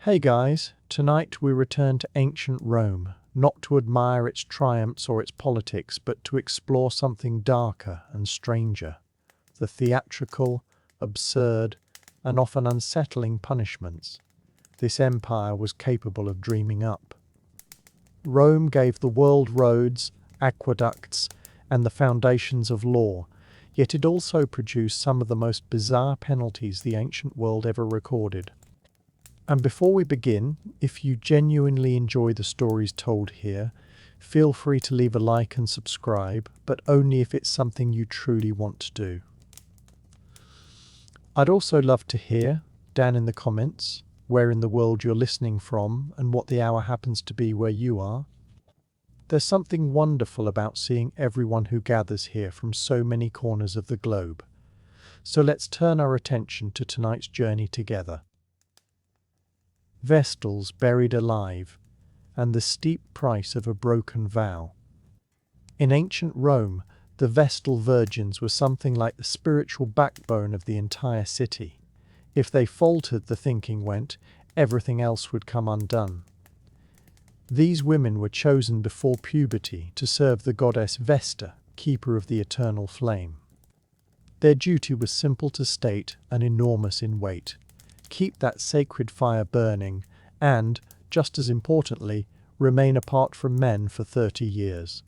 Hey guys, tonight we return to ancient Rome, not to admire its triumphs or its politics, but to explore something darker and stranger. The theatrical, absurd, and often unsettling punishments this empire was capable of dreaming up. Rome gave the world roads, aqueducts, and the foundations of law, yet it also produced some of the most bizarre penalties the ancient world ever recorded. And before we begin, if you genuinely enjoy the stories told here, feel free to leave a like and subscribe, but only if it's something you truly want to do. I'd also love to hear, down in the comments, where in the world you're listening from and what the hour happens to be where you are. There's something wonderful about seeing everyone who gathers here from so many corners of the globe. So let's turn our attention to tonight's journey together. Vestals buried alive, and the steep price of a broken vow. In ancient Rome, the Vestal virgins were something like the spiritual backbone of the entire city. If they faltered, the thinking went, everything else would come undone. These women were chosen before puberty to serve the goddess Vesta, keeper of the eternal flame. Their duty was simple to state and enormous in weight. Keep that sacred fire burning and, just as importantly, remain apart from men for 30 years.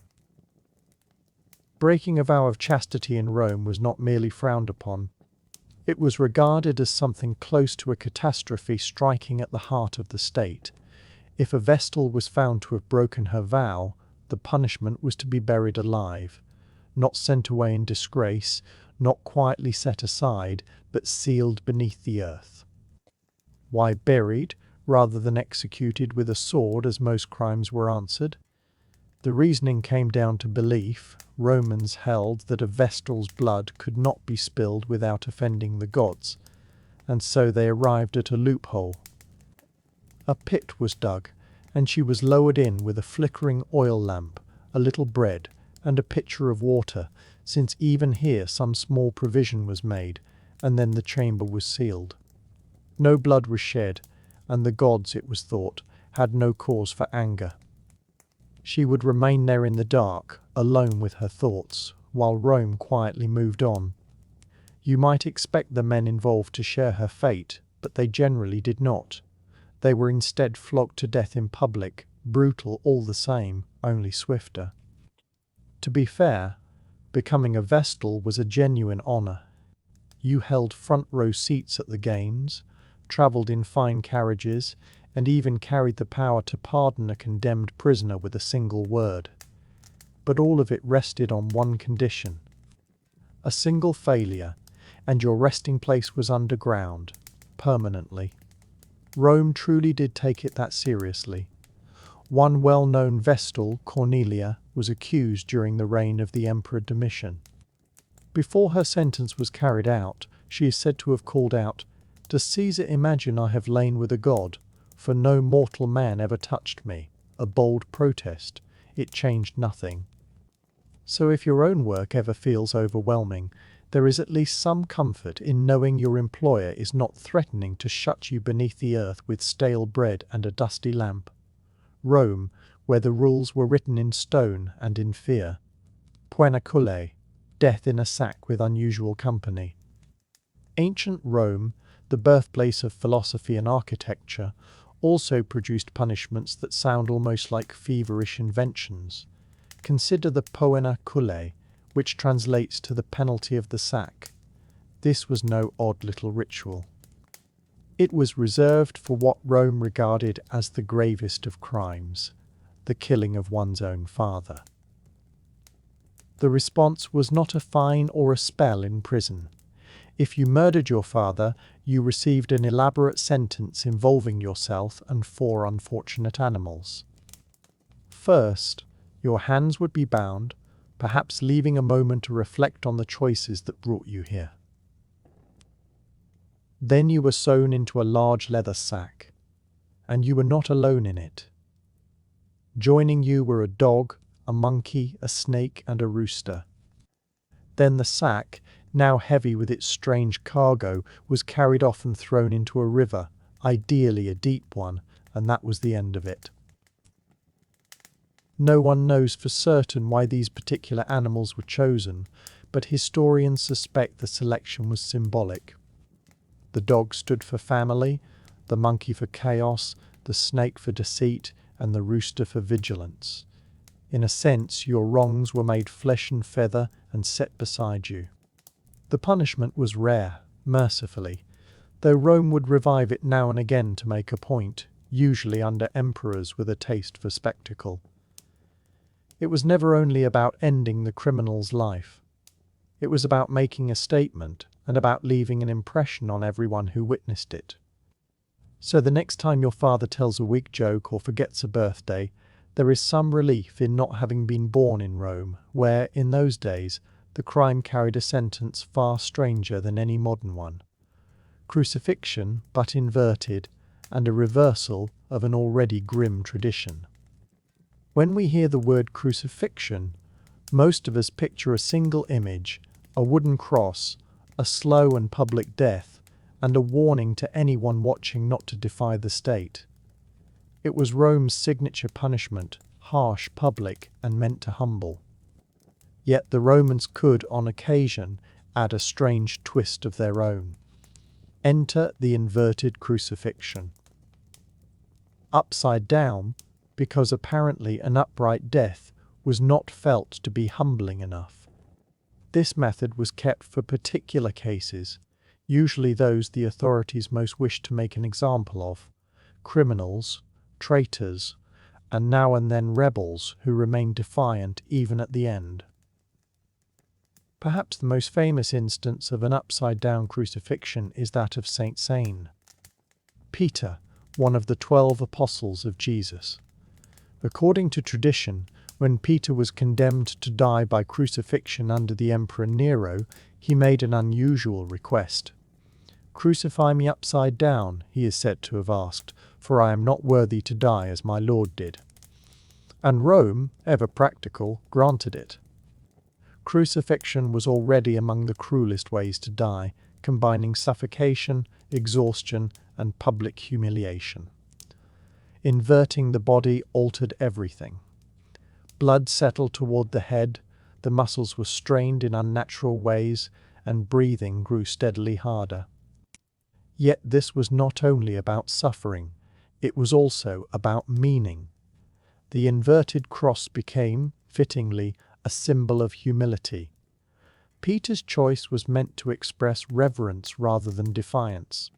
Breaking a vow of chastity in Rome was not merely frowned upon. It was regarded as something close to a catastrophe striking at the heart of the state. If a Vestal was found to have broken her vow, the punishment was to be buried alive, not sent away in disgrace, not quietly set aside, but sealed beneath the earth. Why buried, rather than executed with a sword as most crimes were answered? The reasoning came down to belief. Romans held that a Vestal's blood could not be spilled without offending the gods, and so they arrived at a loophole. A pit was dug, and she was lowered in with a flickering oil lamp, a little bread, and a pitcher of water, since even here some small provision was made, and then the chamber was sealed. No blood was shed, and the gods, it was thought, had no cause for anger. She would remain there in the dark, alone with her thoughts, while Rome quietly moved on. You might expect the men involved to share her fate, but they generally did not. They were instead flogged to death in public, brutal all the same, only swifter. To be fair, becoming a Vestal was a genuine honor. You held front row seats at the games, travelled in fine carriages, and even carried the power to pardon a condemned prisoner with a single word. But all of it rested on one condition. A single failure, and your resting place was underground, permanently. Rome truly did take it that seriously. One well-known Vestal, Cornelia, was accused during the reign of the Emperor Domitian. Before her sentence was carried out, she is said to have called out, "Does Caesar imagine I have lain with a god? For no mortal man ever touched me." A bold protest. It changed nothing. So if your own work ever feels overwhelming, there is at least some comfort in knowing your employer is not threatening to shut you beneath the earth with stale bread and a dusty lamp. Rome, where the rules were written in stone and in fear. Puenacule, death in a sack with unusual company. Ancient Rome, the birthplace of philosophy and architecture, also produced punishments that sound almost like feverish inventions. Consider the Puenacule, which translates to the penalty of the sack. This was no odd little ritual. It was reserved for what Rome regarded as the gravest of crimes, the killing of one's own father. The response was not a fine or a spell in prison. If you murdered your father, you received an elaborate sentence involving yourself and 4 unfortunate animals. First, your hands would be bound, perhaps leaving a moment to reflect on the choices that brought you here. Then you were sewn into a large leather sack, and you were not alone in it. Joining you were a dog, a monkey, a snake, and a rooster. Then the sack, now heavy with its strange cargo, was carried off and thrown into a river, ideally a deep one, and that was the end of it. No one knows for certain why these particular animals were chosen, but historians suspect the selection was symbolic. The dog stood for family, the monkey for chaos, the snake for deceit, and the rooster for vigilance. In a sense, your wrongs were made flesh and feather and set beside you. The punishment was rare, mercifully, though Rome would revive it now and again to make a point, usually under emperors with a taste for spectacle. It was never only about ending the criminal's life. It was about making a statement and about leaving an impression on everyone who witnessed it. So the next time your father tells a weak joke or forgets a birthday, there is some relief in not having been born in Rome, where, in those days, the crime carried a sentence far stranger than any modern one. Crucifixion, but inverted, and a reversal of an already grim tradition. When we hear the word crucifixion, most of us picture a single image, a wooden cross, a slow and public death, and a warning to anyone watching not to defy the state. It was Rome's signature punishment, harsh, public, and meant to humble. Yet the Romans could, on occasion, add a strange twist of their own. Enter the inverted crucifixion. Upside down, because apparently an upright death was not felt to be humbling enough. This method was kept for particular cases, usually those the authorities most wished to make an example of, criminals, traitors, and now and then rebels who remained defiant even at the end. Perhaps the most famous instance of an upside-down crucifixion is that of Saint Seine. Peter, one of the 12 apostles of Jesus. According to tradition, when Peter was condemned to die by crucifixion under the Emperor Nero, he made an unusual request. "Crucify me upside down," he is said to have asked, "for I am not worthy to die as my Lord did." And Rome, ever practical, granted it. Crucifixion was already among the cruelest ways to die, combining suffocation, exhaustion, and public humiliation. Inverting the body altered everything. Blood settled toward the head, the muscles were strained in unnatural ways, and breathing grew steadily harder. Yet this was not only about suffering, it was also about meaning. The inverted cross became, fittingly, a symbol of humility. Peter's choice was meant to express reverence rather than defiance.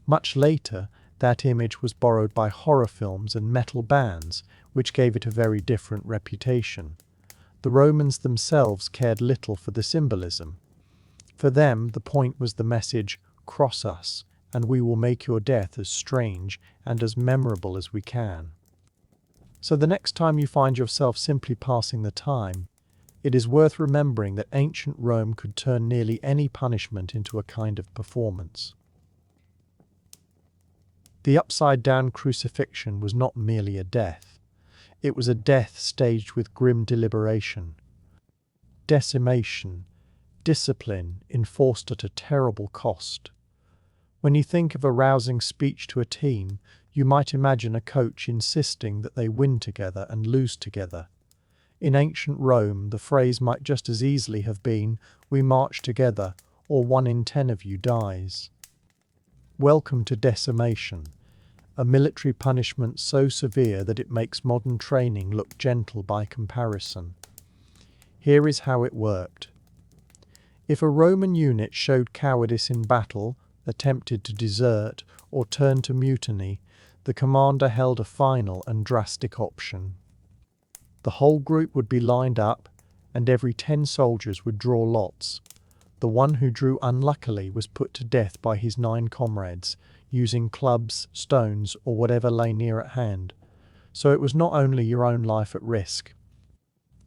Much later, that image was borrowed by horror films and metal bands, which gave it a very different reputation. The Romans themselves cared little for the symbolism. For them, the point was the message, "Cross us, and we will make your death as strange and as memorable as we can." So the next time you find yourself simply passing the time, it is worth remembering that ancient Rome could turn nearly any punishment into a kind of performance. The upside-down crucifixion was not merely a death. It was a death staged with grim deliberation. Decimation, discipline enforced at a terrible cost. When you think of a rousing speech to a team, you might imagine a coach insisting that they win together and lose together. In ancient Rome, the phrase might just as easily have been, "We march together," or "1 in 10 of you dies." Welcome to decimation, a military punishment so severe that it makes modern training look gentle by comparison. Here is how it worked. If a Roman unit showed cowardice in battle, attempted to desert, or turned to mutiny, the commander held a final and drastic option. The whole group would be lined up, and every 10 soldiers would draw lots. The one who drew unluckily was put to death by his 9 comrades, using clubs, stones, or whatever lay near at hand. So it was not only your own life at risk.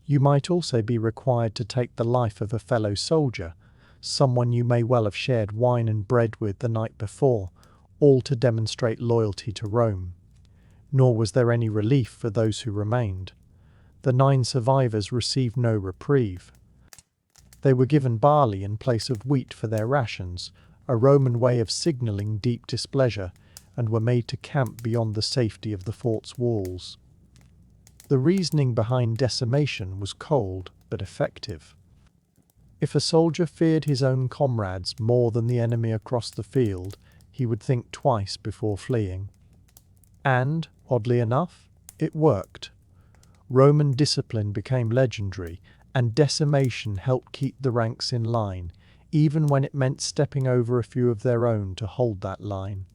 You might also be required to take the life of a fellow soldier, someone you may well have shared wine and bread with the night before, all to demonstrate loyalty to Rome. Nor was there any relief for those who remained. The 9 survivors received no reprieve. They were given barley in place of wheat for their rations, a Roman way of signalling deep displeasure, and were made to camp beyond the safety of the fort's walls. The reasoning behind decimation was cold but effective. If a soldier feared his own comrades more than the enemy across the field, he would think twice before fleeing. And, oddly enough, it worked. Roman discipline became legendary, and decimation helped keep the ranks in line, even when it meant stepping over a few of their own to hold that line.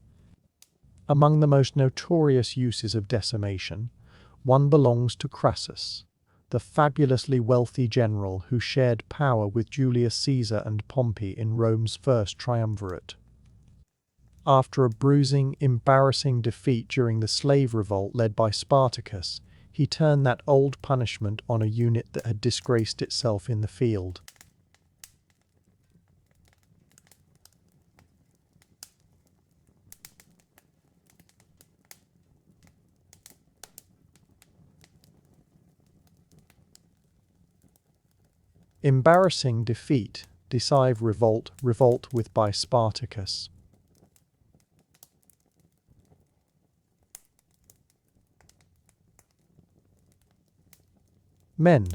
Among the most notorious uses of decimation, one belongs to Crassus, the fabulously wealthy general who shared power with Julius Caesar and Pompey in Rome's first triumvirate. After a bruising, embarrassing defeat during the slave revolt led by Spartacus, he turned that old punishment on a unit that had disgraced itself in the field. Embarrassing defeat, decisive revolt, revolt with by Spartacus. Men.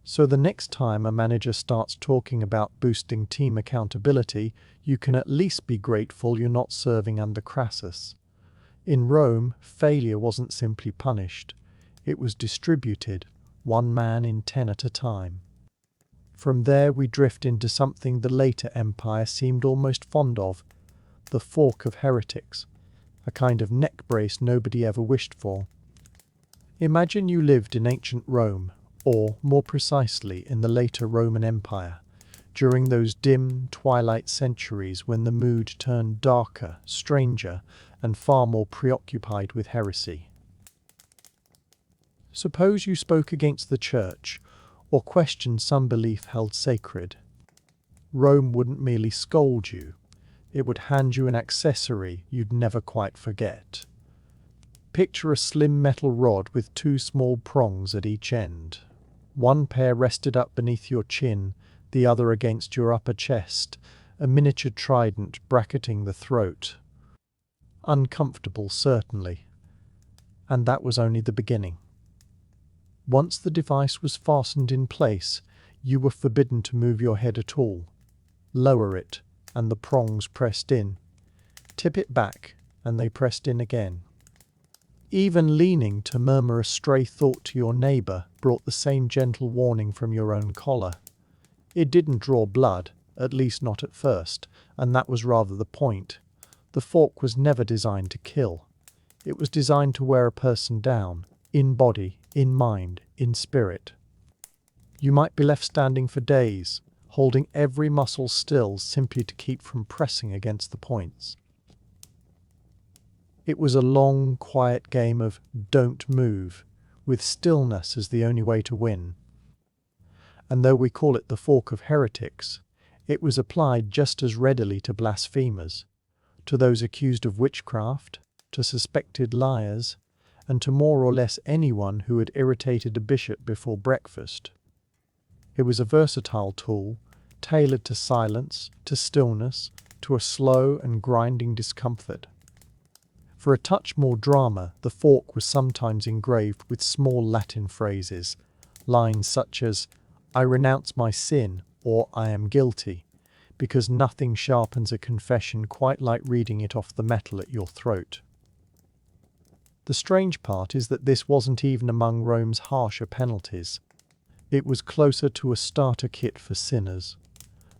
So the next time a manager starts talking about boosting team accountability, you can at least be grateful you're not serving under Crassus. In Rome, failure wasn't simply punished. It was distributed, one man in 10 at a time. From there we drift into something the later empire seemed almost fond of, the fork of heretics, a kind of neck brace nobody ever wished for. Imagine you lived in ancient Rome, or, more precisely, in the later Roman Empire, during those dim, twilight centuries when the mood turned darker, stranger, and far more preoccupied with heresy. Suppose you spoke against the church, or questioned some belief held sacred. Rome wouldn't merely scold you, it would hand you an accessory you'd never quite forget. Picture a slim metal rod with two small prongs at each end. One pair rested up beneath your chin, the other against your upper chest, a miniature trident bracketing the throat. Uncomfortable, certainly. And that was only the beginning. Once the device was fastened in place, you were forbidden to move your head at all. Lower it, and the prongs pressed in. Tip it back, and they pressed in again. Even leaning to murmur a stray thought to your neighbour brought the same gentle warning from your own collar. It didn't draw blood, at least not at first, and that was rather the point. The fork was never designed to kill. It was designed to wear a person down, in body, in mind, in spirit. You might be left standing for days, holding every muscle still simply to keep from pressing against the points. It was a long, quiet game of don't move, with stillness as the only way to win. And though we call it the fork of heretics, it was applied just as readily to blasphemers, to those accused of witchcraft, to suspected liars, and to more or less anyone who had irritated a bishop before breakfast. It was a versatile tool, tailored to silence, to stillness, to a slow and grinding discomfort. For a touch more drama, the fork was sometimes engraved with small Latin phrases, lines such as, "I renounce my sin," or "I am guilty," because nothing sharpens a confession quite like reading it off the metal at your throat. The strange part is that this wasn't even among Rome's harsher penalties. It was closer to a starter kit for sinners.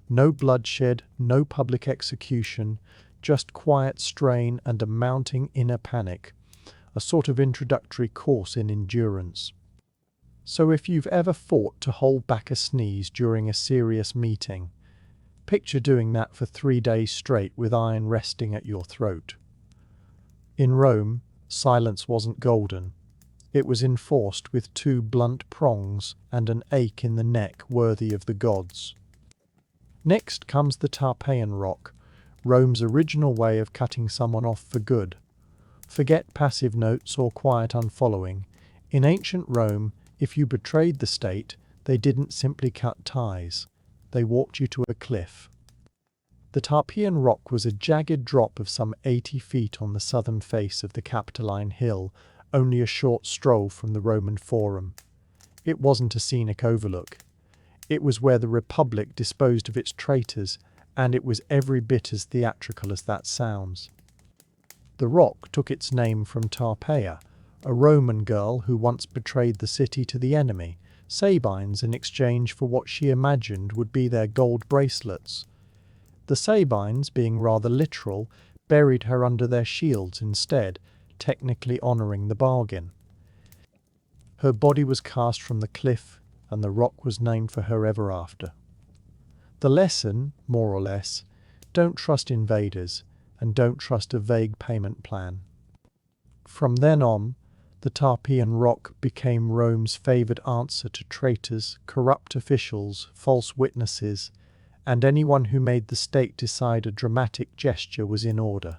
No bloodshed, no public execution, just quiet strain and a mounting inner panic, a sort of introductory course in endurance. So if you've ever fought to hold back a sneeze during a serious meeting, picture doing that for 3 days straight with iron resting at your throat. In Rome, silence wasn't golden. It was enforced with 2 blunt prongs and an ache in the neck worthy of the gods. Next comes the Tarpeian rock, Rome's original way of cutting someone off for good. Forget passive notes or quiet unfollowing. In ancient Rome, if you betrayed the state, they didn't simply cut ties. they walked you to a cliff. The Tarpeian Rock was a jagged drop of some 80 feet on the southern face of the Capitoline Hill, only a short stroll from the Roman Forum. It wasn't a scenic overlook. It was where the Republic disposed of its traitors, and it was every bit as theatrical as that sounds. The rock took its name from Tarpeia, a Roman girl who once betrayed the city to the enemy, Sabines in exchange for what she imagined would be their gold bracelets. The Sabines, being rather literal, buried her under their shields instead, technically honouring the bargain. Her body was cast from the cliff, and the rock was named for her ever after. The lesson, more or less, don't trust invaders, and don't trust a vague payment plan. From then on, the Tarpeian Rock became Rome's favoured answer to traitors, corrupt officials, false witnesses, and anyone who made the state decide a dramatic gesture was in order.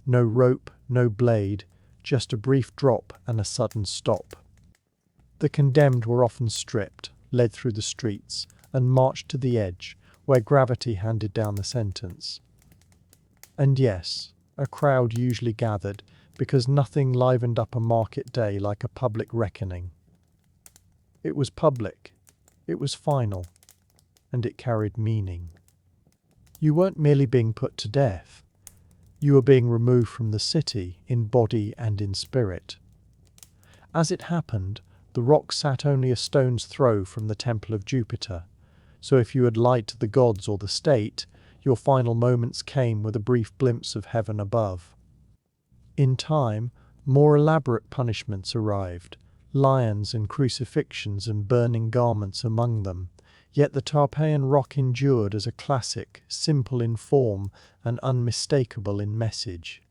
No rope, no blade, just a brief drop and a sudden stop. The condemned were often stripped, led through the streets, and marched to the edge, where gravity handed down the sentence. And yes, a crowd usually gathered, because nothing livened up a market day like a public reckoning. It was public, it was final, and it carried meaning. You weren't merely being put to death. You were being removed from the city in body and in spirit. As it happened, the rock sat only a stone's throw from the temple of Jupiter, so if you had lied to the gods or the state, your final moments came with a brief glimpse of heaven above. In time, more elaborate punishments arrived, lions and crucifixions and burning garments among them, yet the Tarpeian Rock endured as a classic, simple in form and unmistakable in message.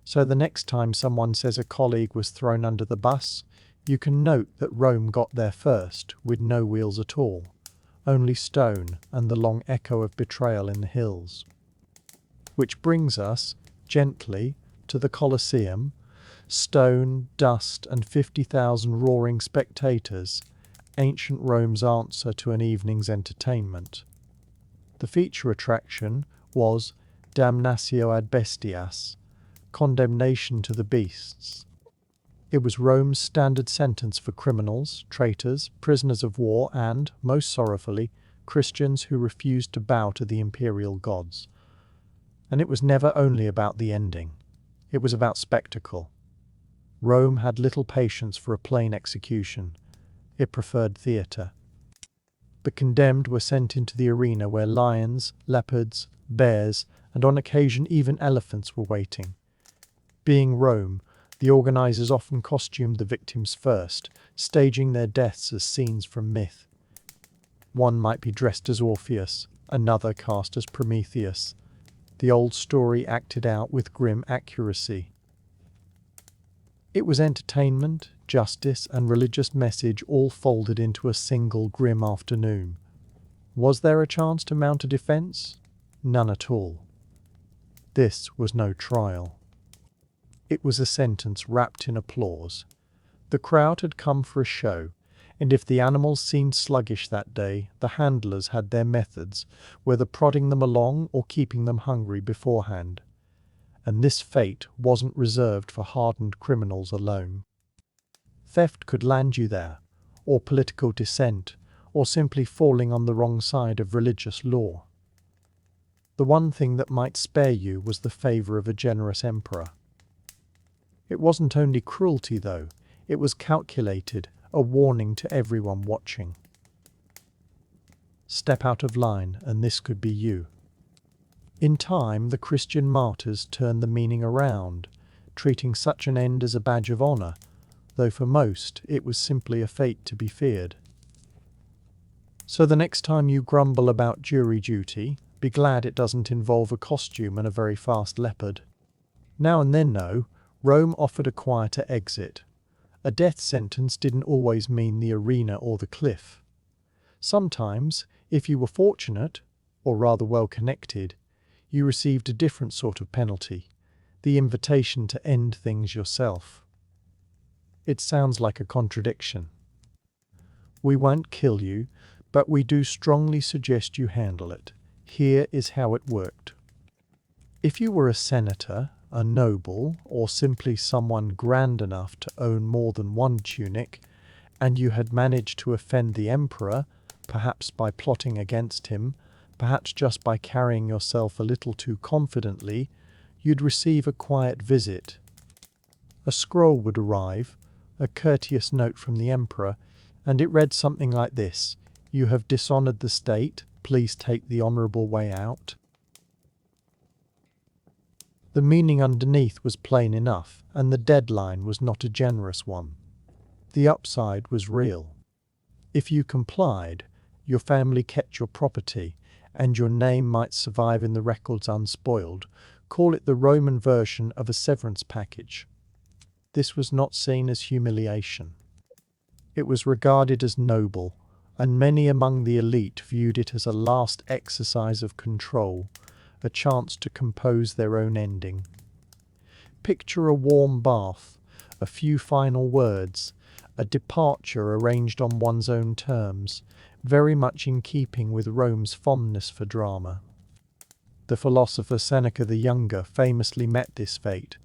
So the next time someone says a colleague was thrown under the bus, you can note that Rome got there first, with no wheels at all, only stone and the long echo of betrayal in the hills. Which brings us, gently, to the Colosseum, stone, dust, and 50,000 roaring spectators, ancient Rome's answer to an evening's entertainment. The feature attraction was damnatio ad bestias, condemnation to the beasts. It was Rome's standard sentence for criminals, traitors, prisoners of war, and, most sorrowfully, Christians who refused to bow to the imperial gods. And it was never only about the ending. It was about spectacle. Rome had little patience for a plain execution. It preferred theatre. The condemned were sent into the arena where lions, leopards, bears, and on occasion even elephants were waiting. Being Rome, the organisers often costumed the victims first, staging their deaths as scenes from myth. One might be dressed as Orpheus, another cast as Prometheus. The old story acted out with grim accuracy. It was entertainment, justice, and religious message all folded into a single grim afternoon. Was there a chance to mount a defence? None at all. This was no trial. It was a sentence wrapped in applause. The crowd had come for a show, and if the animals seemed sluggish that day, the handlers had their methods, whether prodding them along or keeping them hungry beforehand. And this fate wasn't reserved for hardened criminals alone. Theft could land you there, or political dissent, or simply falling on the wrong side of religious law. The one thing that might spare you was the favour of a generous emperor. It wasn't only cruelty, though. It was calculated, a warning to everyone watching. Step out of line, and this could be you. In time, the Christian martyrs turned the meaning around, treating such an end as a badge of honour, though for most it was simply a fate to be feared. So the next time you grumble about jury duty, be glad it doesn't involve a costume and a very fast leopard. Now and then, though, Rome offered a quieter exit. A death sentence didn't always mean the arena or the cliff. Sometimes, if you were fortunate, or rather well connected, you received a different sort of penalty, the invitation to end things yourself. It sounds like a contradiction. We won't kill you, but we do strongly suggest you handle it. Here is how it worked. If you were a senator, a noble, or simply someone grand enough to own more than one tunic, and you had managed to offend the emperor, perhaps by plotting against him, perhaps just by carrying yourself a little too confidently, you'd receive a quiet visit. A scroll would arrive, a courteous note from the emperor, and it read something like this: "You have dishonored the state, please take the honorable way out." The meaning underneath was plain enough, and the deadline was not a generous one. The upside was real. If you complied, your family kept your property, and your name might survive in the records unspoiled. Call it the Roman version of a severance package. This was not seen as humiliation. It was regarded as noble, and many among the elite viewed it as a last exercise of control, a chance to compose their own ending. Picture a warm bath, a few final words, a departure arranged on one's own terms, very much in keeping with Rome's fondness for drama. The philosopher Seneca the Younger famously met this fate.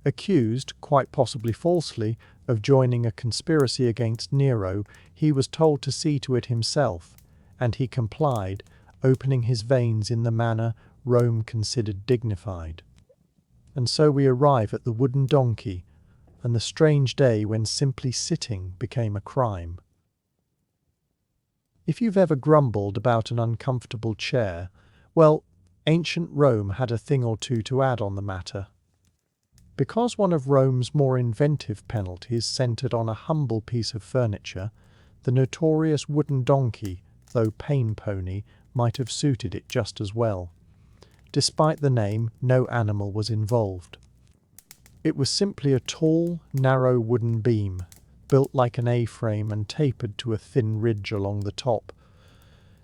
Accused, quite possibly falsely, of joining a conspiracy against Nero, he was told to see to it himself, and he complied, opening his veins in the manner Rome considered dignified. And so we arrive at the wooden donkey, and the strange day when simply sitting became a crime. If you've ever grumbled about an uncomfortable chair, well, ancient Rome had a thing or two to add on the matter. Because one of Rome's more inventive penalties centered on a humble piece of furniture, the notorious wooden donkey, though pain pony, might have suited it just as well. Despite the name, no animal was involved. It was simply a tall, narrow wooden beam, built like an A-frame and tapered to a thin ridge along the top.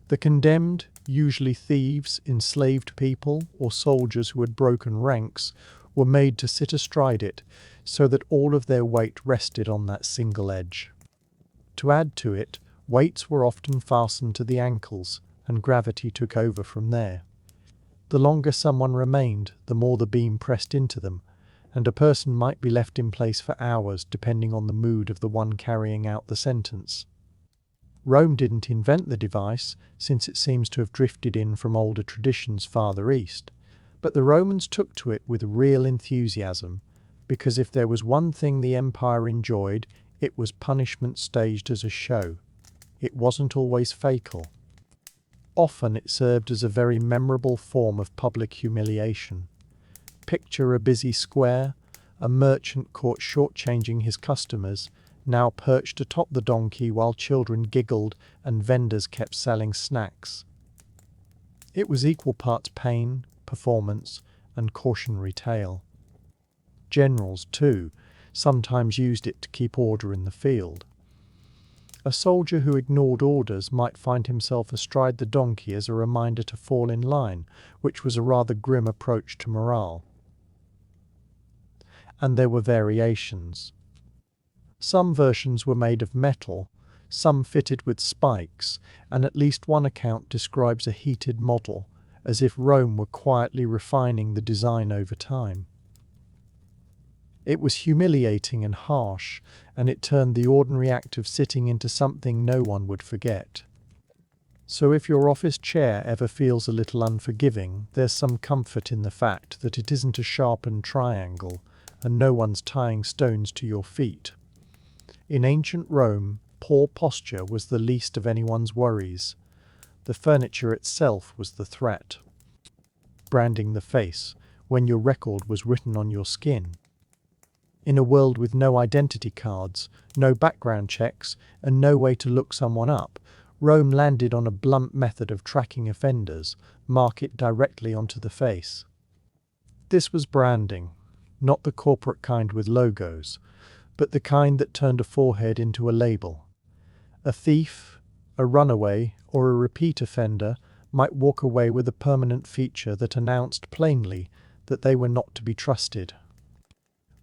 The condemned, usually thieves, enslaved people, or soldiers who had broken ranks, were made to sit astride it, so that all of their weight rested on that single edge. To add to it, weights were often fastened to the ankles, and gravity took over from there. The longer someone remained, the more the beam pressed into them, and a person might be left in place for hours depending on the mood of the one carrying out the sentence. Rome didn't invent the device, since it seems to have drifted in from older traditions farther east, but the Romans took to it with real enthusiasm, because if there was one thing the empire enjoyed, it was punishment staged as a show. It wasn't always fatal. Often it served as a very memorable form of public humiliation. Picture a busy square, a merchant caught shortchanging his customers, now perched atop the donkey while children giggled and vendors kept selling snacks. It was equal parts pain, performance, and cautionary tale. Generals, too, sometimes used it to keep order in the field. A soldier who ignored orders might find himself astride the donkey as a reminder to fall in line, which was a rather grim approach to morale. And there were variations. Some versions were made of metal, some fitted with spikes, and at least one account describes a heated model, as if Rome were quietly refining the design over time. It was humiliating and harsh, and it turned the ordinary act of sitting into something no one would forget. So if your office chair ever feels a little unforgiving, there's some comfort in the fact that it isn't a sharpened triangle, and no one's tying stones to your feet. In ancient Rome, poor posture was the least of anyone's worries. The furniture itself was the threat. Branding the face, when your record was written on your skin. In a world with no identity cards, no background checks, and no way to look someone up, Rome landed on a blunt method of tracking offenders: mark it directly onto the face. This was branding, not the corporate kind with logos, but the kind that turned a forehead into a label. A thief, a runaway, or a repeat offender might walk away with a permanent feature that announced plainly that they were not to be trusted.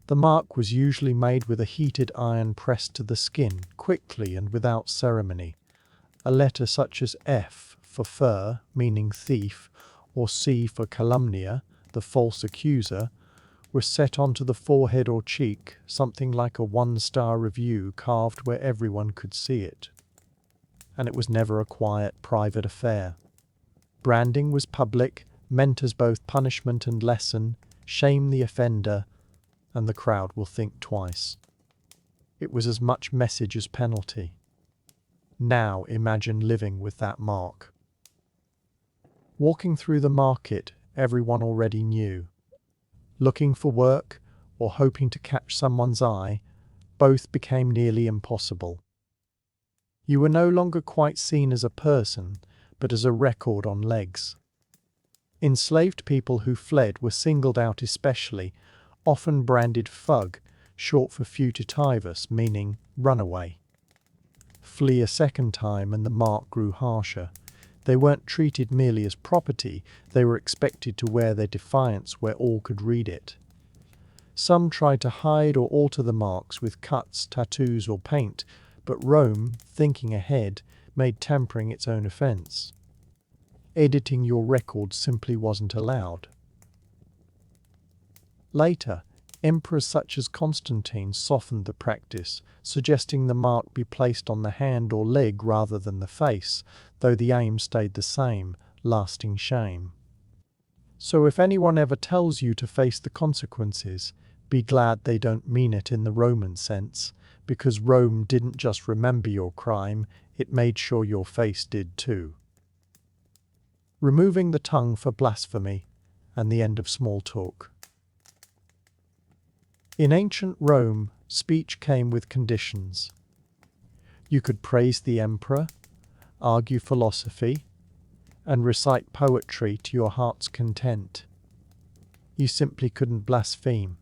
The mark was usually made with a heated iron pressed to the skin, quickly and without ceremony. A letter such as F for fur, meaning thief, or C for calumnia, the false accuser, was set onto the forehead or cheek, something like a one-star review carved where everyone could see it. And it was never a quiet, private affair. Branding was public, meant as both punishment and lesson, shame the offender, and the crowd will think twice. It was as much message as penalty. Now imagine living with that mark. Walking through the market, everyone already knew. Looking for work or hoping to catch someone's eye, both became nearly impossible. You were no longer quite seen as a person, but as a record on legs. Enslaved people who fled were singled out especially, often branded fug, short for fugitivis, meaning runaway. Flee a second time and the mark grew harsher. They weren't treated merely as property, they were expected to wear their defiance where all could read it. Some tried to hide or alter the marks with cuts, tattoos or paint, but Rome, thinking ahead, made tampering its own offence. Editing your record simply wasn't allowed. Later, emperors such as Constantine softened the practice, suggesting the mark be placed on the hand or leg rather than the face, though the aim stayed the same, lasting shame. So if anyone ever tells you to face the consequences, be glad they don't mean it in the Roman sense, because Rome didn't just remember your crime, it made sure your face did too. Removing the tongue for blasphemy, and the end of small talk. In ancient Rome, speech came with conditions. You could praise the emperor, argue philosophy, and recite poetry to your heart's content. You simply couldn't blaspheme.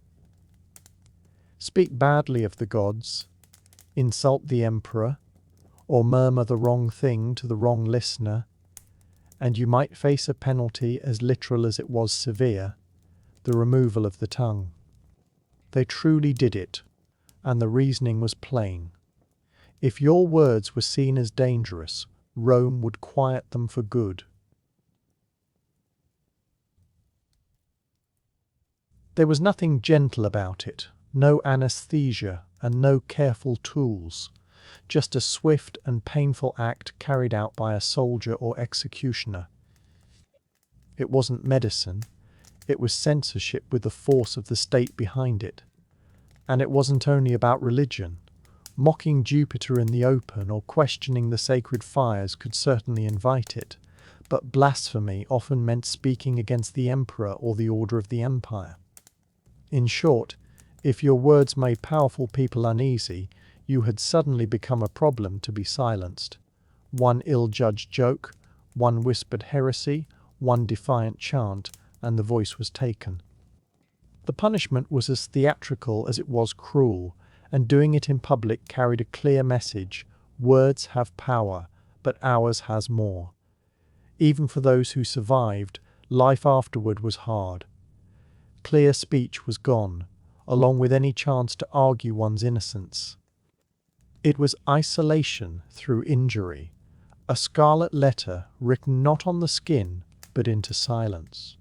Speak badly of the gods, insult the emperor, or murmur the wrong thing to the wrong listener, and you might face a penalty as literal as it was severe, the removal of the tongue. They truly did it, and the reasoning was plain. If your words were seen as dangerous, Rome would quiet them for good. There was nothing gentle about it, no anesthesia and no careful tools, just a swift and painful act carried out by a soldier or executioner. It wasn't medicine, it was censorship with the force of the state behind it. And it wasn't only about religion. Mocking Jupiter in the open or questioning the sacred fires could certainly invite it, but blasphemy often meant speaking against the emperor or the order of the empire. In short, if your words made powerful people uneasy, you had suddenly become a problem to be silenced. One ill-judged joke, one whispered heresy, one defiant chant, and the voice was taken. The punishment was as theatrical as it was cruel, and doing it in public carried a clear message: words have power, but ours has more. Even for those who survived, life afterward was hard. Clear speech was gone, along with any chance to argue one's innocence. It was isolation through injury, a scarlet letter written not on the skin, but into silence.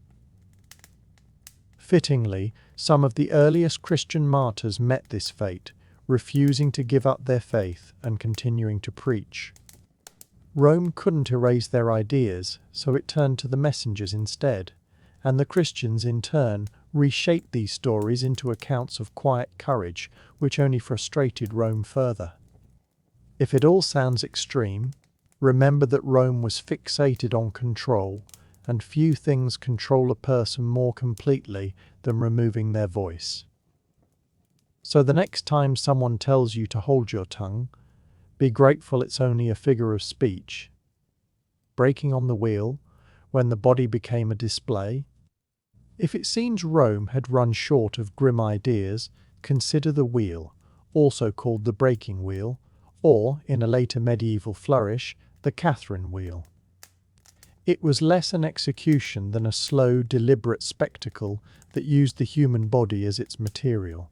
Fittingly, some of the earliest Christian martyrs met this fate, refusing to give up their faith and continuing to preach. Rome couldn't erase their ideas, so it turned to the messengers instead, and the Christians in turn reshaped these stories into accounts of quiet courage, which only frustrated Rome further. If it all sounds extreme, remember that Rome was fixated on control, and few things control a person more completely than removing their voice. So the next time someone tells you to hold your tongue, be grateful it's only a figure of speech. Breaking on the wheel, when the body became a display. If it seems Rome had run short of grim ideas, consider the wheel, also called the breaking wheel, or, in a later medieval flourish, the Catherine wheel. It was less an execution than a slow, deliberate spectacle that used the human body as its material.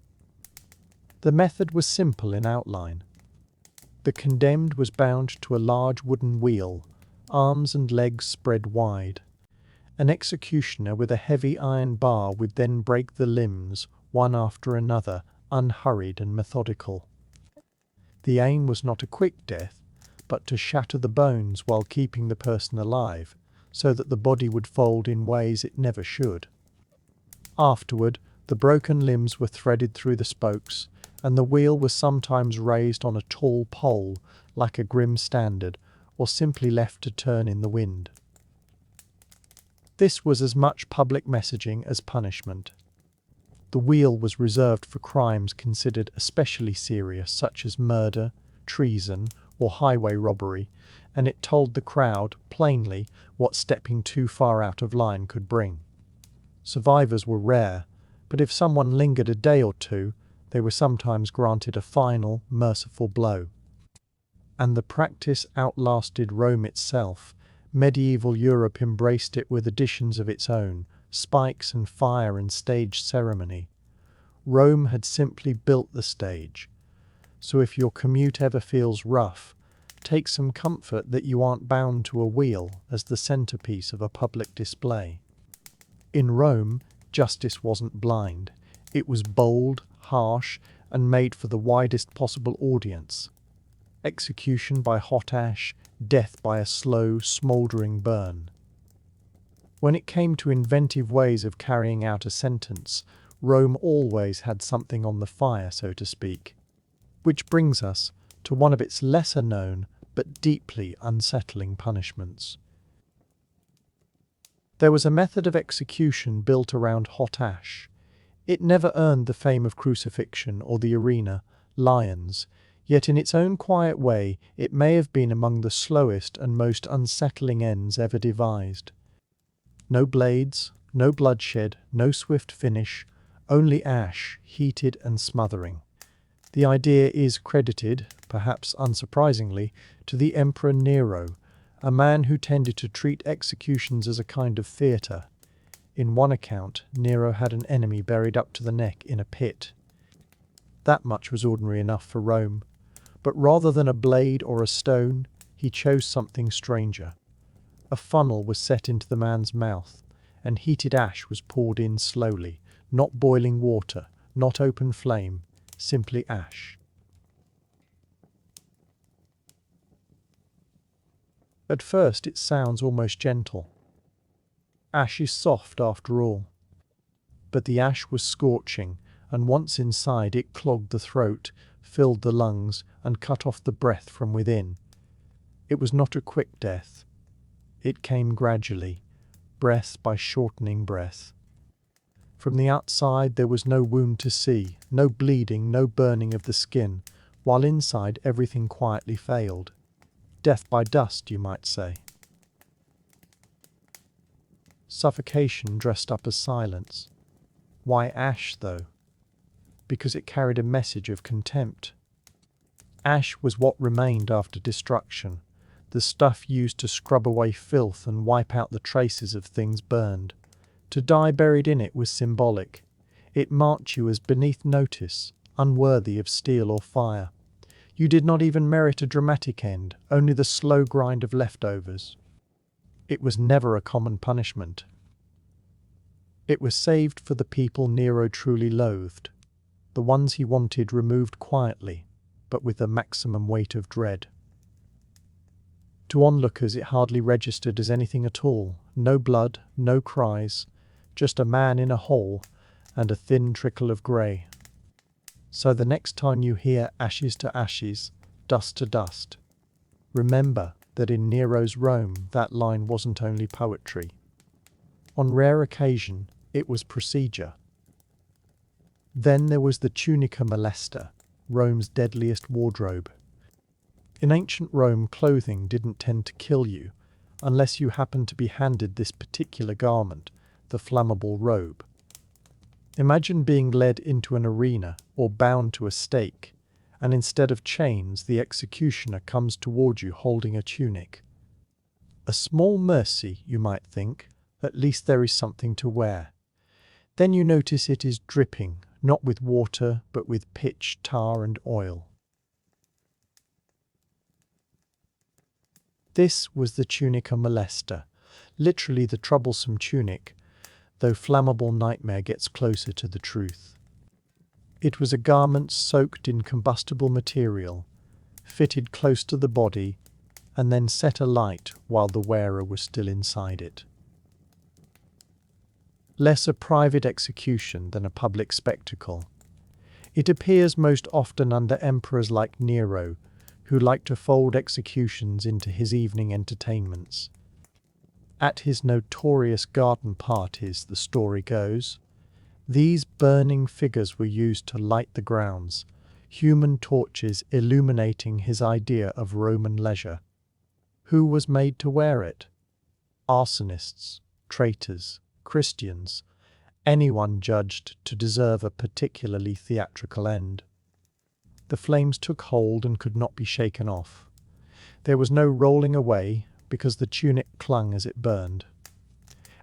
The method was simple in outline. The condemned was bound to a large wooden wheel, arms and legs spread wide. An executioner with a heavy iron bar would then break the limbs, one after another, unhurried and methodical. The aim was not a quick death, but to shatter the bones while keeping the person alive, so that the body would fold in ways it never should. Afterward, the broken limbs were threaded through the spokes, and the wheel was sometimes raised on a tall pole, like a grim standard, or simply left to turn in the wind. This was as much public messaging as punishment. The wheel was reserved for crimes considered especially serious, such as murder, treason, or highway robbery, and it told the crowd, plainly, what stepping too far out of line could bring. Survivors were rare, but if someone lingered a day or two, they were sometimes granted a final, merciful blow. And the practice outlasted Rome itself. Medieval Europe embraced it with additions of its own, spikes and fire and stage ceremony. Rome had simply built the stage. So if your commute ever feels rough, take some comfort that you aren't bound to a wheel as the centerpiece of a public display. In Rome, justice wasn't blind. It was bold, harsh, and made for the widest possible audience. Execution by hot ash, death by a slow, smouldering burn. When it came to inventive ways of carrying out a sentence, Rome always had something on the fire, so to speak. Which brings us to one of its lesser-known but deeply unsettling punishments. There was a method of execution built around hot ash. It never earned the fame of crucifixion or the arena, lions, yet in its own quiet way it may have been among the slowest and most unsettling ends ever devised. No blades, no bloodshed, no swift finish, only ash, heated and smothering. The idea is credited, perhaps unsurprisingly, to the Emperor Nero, a man who tended to treat executions as a kind of theatre. In one account, Nero had an enemy buried up to the neck in a pit. That much was ordinary enough for Rome, but rather than a blade or a stone, he chose something stranger. A funnel was set into the man's mouth, and heated ash was poured in slowly, not boiling water, not open flame, simply ash. At first it sounds almost gentle. Ash is soft after all. But the ash was scorching, and once inside it clogged the throat, filled the lungs, and cut off the breath from within. It was not a quick death. It came gradually, breath by shortening breath. From the outside there was no wound to see, no bleeding, no burning of the skin, while inside everything quietly failed. Death by dust, you might say. Suffocation dressed up as silence. Why ash, though? Because it carried a message of contempt. Ash was what remained after destruction, the stuff used to scrub away filth and wipe out the traces of things burned. To die buried in it was symbolic. It marked you as beneath notice, unworthy of steel or fire. You did not even merit a dramatic end, only the slow grind of leftovers. It was never a common punishment. It was saved for the people Nero truly loathed, the ones he wanted removed quietly, but with the maximum weight of dread. To onlookers it hardly registered as anything at all, no blood, no cries, just a man in a hole and a thin trickle of grey. So the next time you hear ashes to ashes, dust to dust, remember that in Nero's Rome that line wasn't only poetry. On rare occasion, it was procedure. Then there was the tunica molesta, Rome's deadliest wardrobe. In ancient Rome, clothing didn't tend to kill you, unless you happened to be handed this particular garment, the flammable robe. Imagine being led into an arena or bound to a stake, and instead of chains, the executioner comes toward you holding a tunic. A small mercy, you might think, at least there is something to wear. Then you notice it is dripping, not with water, but with pitch, tar, and oil. This was the tunica molesta, literally the troublesome tunic, though flammable nightmare gets closer to the truth. It was a garment soaked in combustible material, fitted close to the body, and then set alight while the wearer was still inside it. Less a private execution than a public spectacle. It appears most often under emperors like Nero, who liked to fold executions into his evening entertainments. At his notorious garden parties, the story goes, these burning figures were used to light the grounds, human torches illuminating his idea of Roman leisure. Who was made to wear it? Arsonists, traitors, Christians, anyone judged to deserve a particularly theatrical end. The flames took hold and could not be shaken off. There was no rolling away, because the tunic clung as it burned.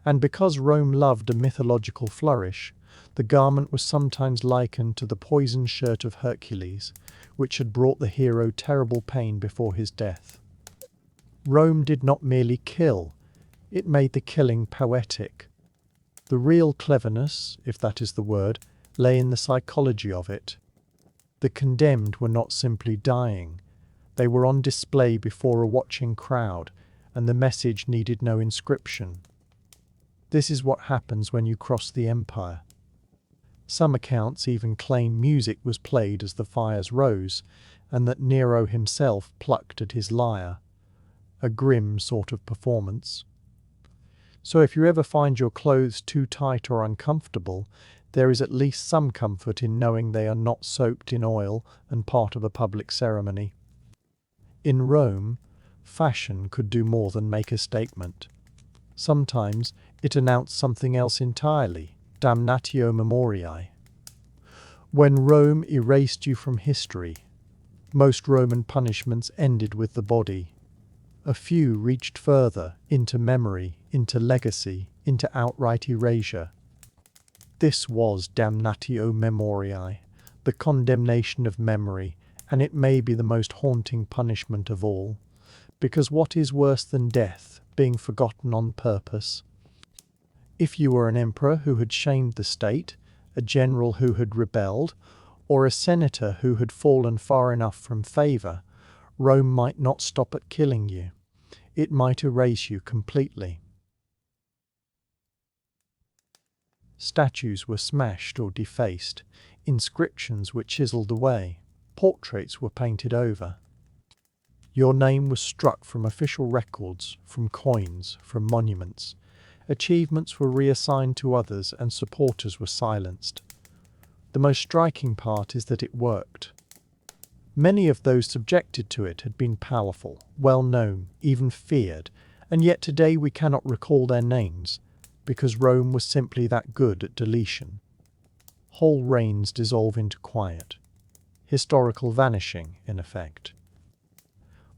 And because Rome loved a mythological flourish, the garment was sometimes likened to the poisoned shirt of Hercules, which had brought the hero terrible pain before his death. Rome did not merely kill, it made the killing poetic. The real cleverness, if that is the word, lay in the psychology of it. The condemned were not simply dying, they were on display before a watching crowd, and the message needed no inscription. This is what happens when you cross the empire. Some accounts even claim music was played as the fires rose, and that Nero himself plucked at his lyre. A grim sort of performance. So if you ever find your clothes too tight or uncomfortable, there is at least some comfort in knowing they are not soaked in oil and part of a public ceremony. In Rome, fashion could do more than make a statement. Sometimes it announced something else entirely, damnatio memoriae. When Rome erased you from history, most Roman punishments ended with the body. A few reached further, into memory, into legacy, into outright erasure. This was damnatio memoriae, the condemnation of memory, and it may be the most haunting punishment of all, because what is worse than death, being forgotten on purpose? If you were an emperor who had shamed the state, a general who had rebelled, or a senator who had fallen far enough from favour, Rome might not stop at killing you. It might erase you completely. Statues were smashed or defaced, inscriptions were chiselled away, portraits were painted over. Your name was struck from official records, from coins, from monuments. Achievements were reassigned to others and supporters were silenced. The most striking part is that it worked. Many of those subjected to it had been powerful, well known, even feared, and yet today we cannot recall their names, because Rome was simply that good at deletion. Whole reigns dissolve into quiet. Historical vanishing, in effect.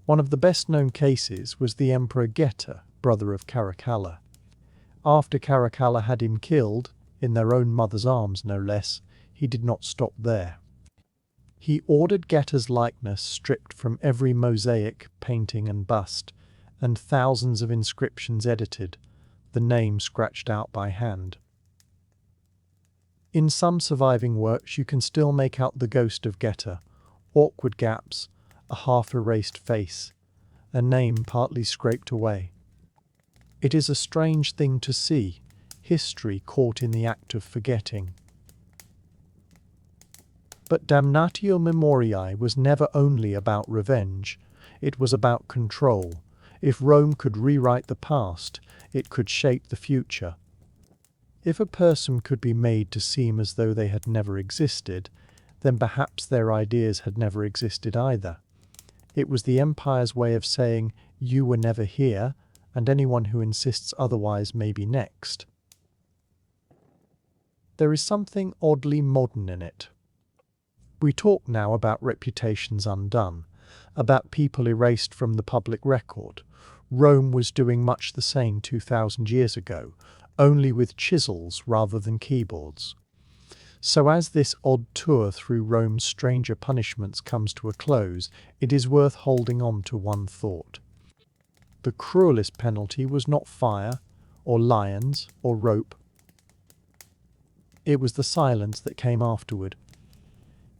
One of the best-known cases was the Emperor Geta, brother of Caracalla. After Caracalla had him killed, in their own mother's arms no less, he did not stop there. He ordered Geta's likeness stripped from every mosaic, painting and bust, and thousands of inscriptions edited, the name scratched out by hand. In some surviving works you can still make out the ghost of Geta, awkward gaps, a half-erased face, a name partly scraped away. It is a strange thing to see, history caught in the act of forgetting. But damnatio memoriae was never only about revenge, it was about control. If Rome could rewrite the past, it could shape the future. If a person could be made to seem as though they had never existed, then perhaps their ideas had never existed either. It was the empire's way of saying, you were never here, and anyone who insists otherwise may be next. There is something oddly modern in it. We talk now about reputations undone, about people erased from the public record. Rome was doing much the same 2,000 years ago, only with chisels rather than keyboards. So as this odd tour through Rome's stranger punishments comes to a close, it is worth holding on to one thought. The cruelest penalty was not fire, or lions, or rope. It was the silence that came afterward.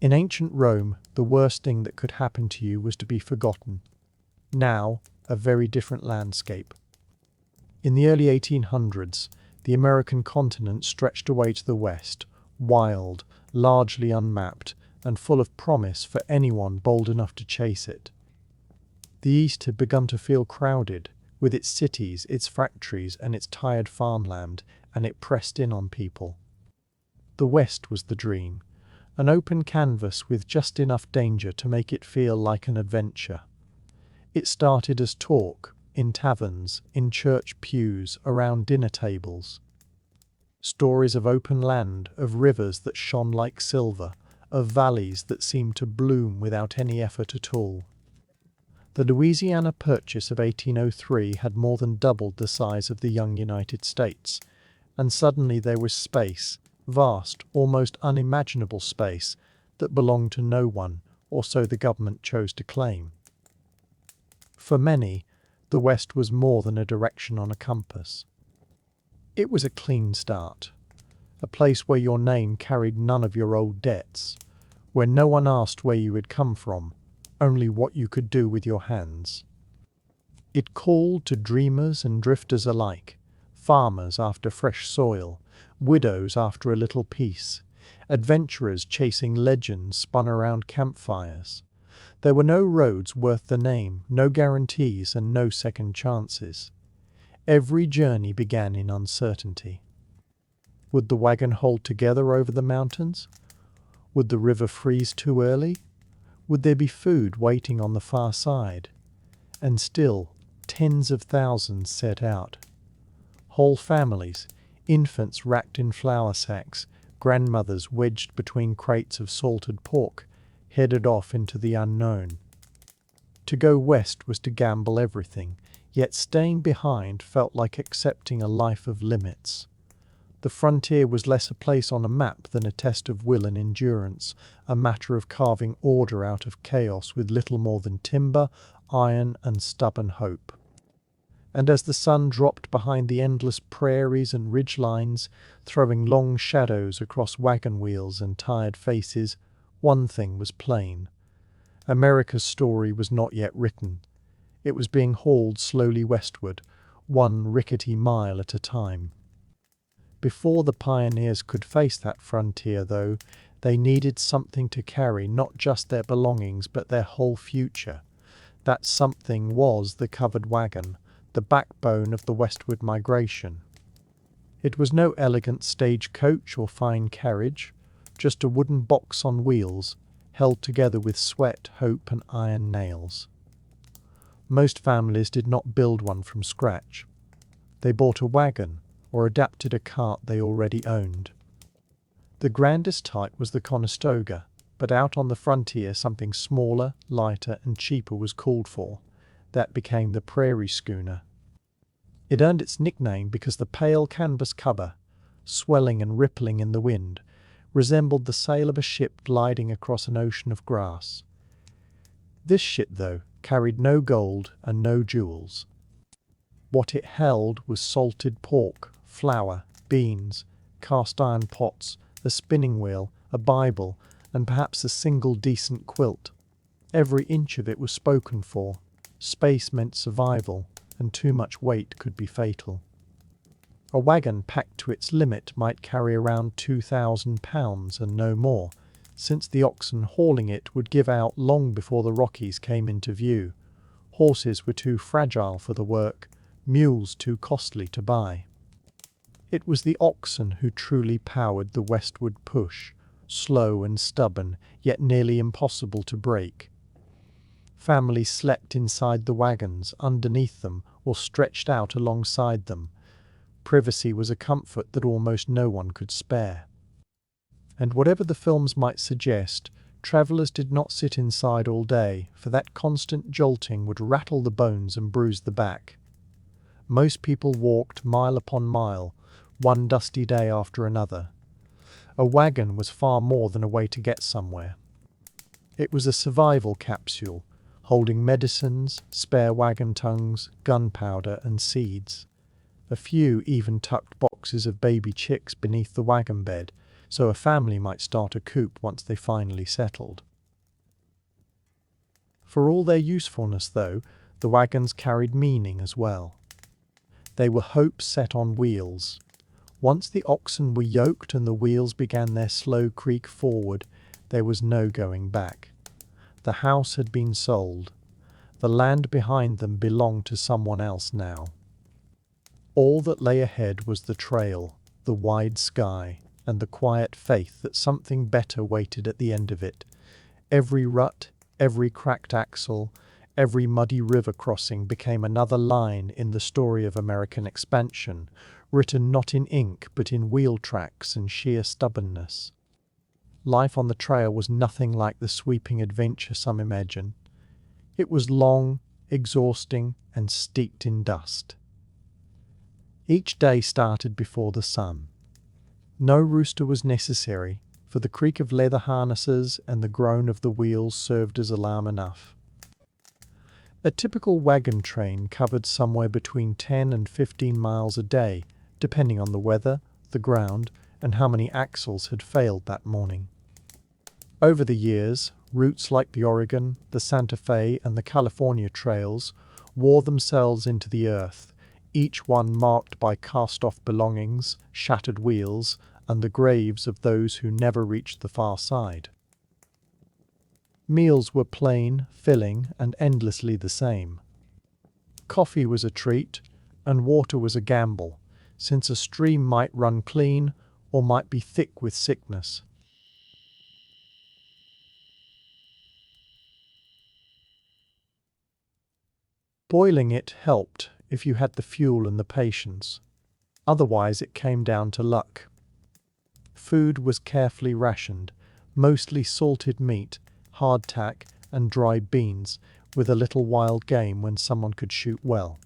In ancient Rome, the worst thing that could happen to you was to be forgotten. Now, a very different landscape. In the early 1800s, the American continent stretched away to the west, wild, largely unmapped, and full of promise for anyone bold enough to chase it. The East had begun to feel crowded, with its cities, its factories, and its tired farmland, and it pressed in on people. The West was the dream, an open canvas with just enough danger to make it feel like an adventure. It started as talk, in taverns, in church pews, around dinner tables. Stories of open land, of rivers that shone like silver, of valleys that seemed to bloom without any effort at all. The Louisiana Purchase of 1803 had more than doubled the size of the young United States, and suddenly there was space, vast, almost unimaginable space, that belonged to no one, or so the government chose to claim. For many, the West was more than a direction on a compass. It was a clean start, a place where your name carried none of your old debts, where no one asked where you had come from, only what you could do with your hands. It called to dreamers and drifters alike, farmers after fresh soil, widows after a little peace, adventurers chasing legends spun around campfires. There were no roads worth the name, no guarantees, and no second chances. Every journey began in uncertainty. Would the wagon hold together over the mountains? Would the river freeze too early? Would there be food waiting on the far side? And still, tens of thousands set out. Whole families, infants wrapped in flour sacks, grandmothers wedged between crates of salted pork, headed off into the unknown. To go west was to gamble everything, yet staying behind felt like accepting a life of limits. The frontier was less a place on a map than a test of will and endurance, a matter of carving order out of chaos with little more than timber, iron, and stubborn hope. And as the sun dropped behind the endless prairies and ridgelines, throwing long shadows across wagon wheels and tired faces, one thing was plain. America's story was not yet written. It was being hauled slowly westward, one rickety mile at a time. Before the pioneers could face that frontier, though, they needed something to carry not just their belongings but their whole future. That something was the covered wagon, the backbone of the westward migration. It was no elegant stagecoach or fine carriage, just a wooden box on wheels, held together with sweat, hope, and iron nails. Most families did not build one from scratch. They bought a wagon, or adapted a cart they already owned. The grandest type was the Conestoga, but out on the frontier something smaller, lighter, and cheaper was called for. That became the prairie schooner. It earned its nickname because the pale canvas cover, swelling and rippling in the wind, resembled the sail of a ship gliding across an ocean of grass. This ship, though, carried no gold and no jewels. What it held was salted pork, flour, beans, cast-iron pots, a spinning wheel, a Bible, and perhaps a single decent quilt. Every inch of it was spoken for. Space meant survival, and too much weight could be fatal. A wagon packed to its limit might carry around 2,000 pounds and no more, since the oxen hauling it would give out long before the Rockies came into view. Horses were too fragile for the work, mules too costly to buy. It was the oxen who truly powered the westward push, slow and stubborn, yet nearly impossible to break. Families slept inside the wagons, underneath them, or stretched out alongside them. Privacy was a comfort that almost no one could spare. And whatever the films might suggest, travellers did not sit inside all day, for that constant jolting would rattle the bones and bruise the back. Most people walked mile upon mile, one dusty day after another. A wagon was far more than a way to get somewhere. It was a survival capsule, holding medicines, spare wagon tongues, gunpowder and seeds. A few even tucked boxes of baby chicks beneath the wagon bed, so a family might start a coop once they finally settled. For all their usefulness, though, the wagons carried meaning as well. They were hopes set on wheels. Once the oxen were yoked and the wheels began their slow creak forward, there was no going back. The house had been sold. The land behind them belonged to someone else now. All that lay ahead was the trail, the wide sky, and the quiet faith that something better waited at the end of it. Every rut, every cracked axle, every muddy river crossing became another line in the story of American expansion, written not in ink but in wheel tracks and sheer stubbornness. Life on the trail was nothing like the sweeping adventure some imagine. It was long, exhausting, and steeped in dust. Each day started before the sun. No rooster was necessary, for the creak of leather harnesses and the groan of the wheels served as alarm enough. A typical wagon train covered somewhere between 10 and 15 miles a day, depending on the weather, the ground, and how many axles had failed that morning. Over the years, routes like the Oregon, the Santa Fe, and the California trails wore themselves into the earth, each one marked by cast-off belongings, shattered wheels, and the graves of those who never reached the far side. Meals were plain, filling, and endlessly the same. Coffee was a treat, and water was a gamble, since a stream might run clean or might be thick with sickness. Boiling it helped if you had the fuel and the patience. Otherwise it came down to luck. Food was carefully rationed, mostly salted meat, hardtack, and dried beans, with a little wild game when someone could shoot well.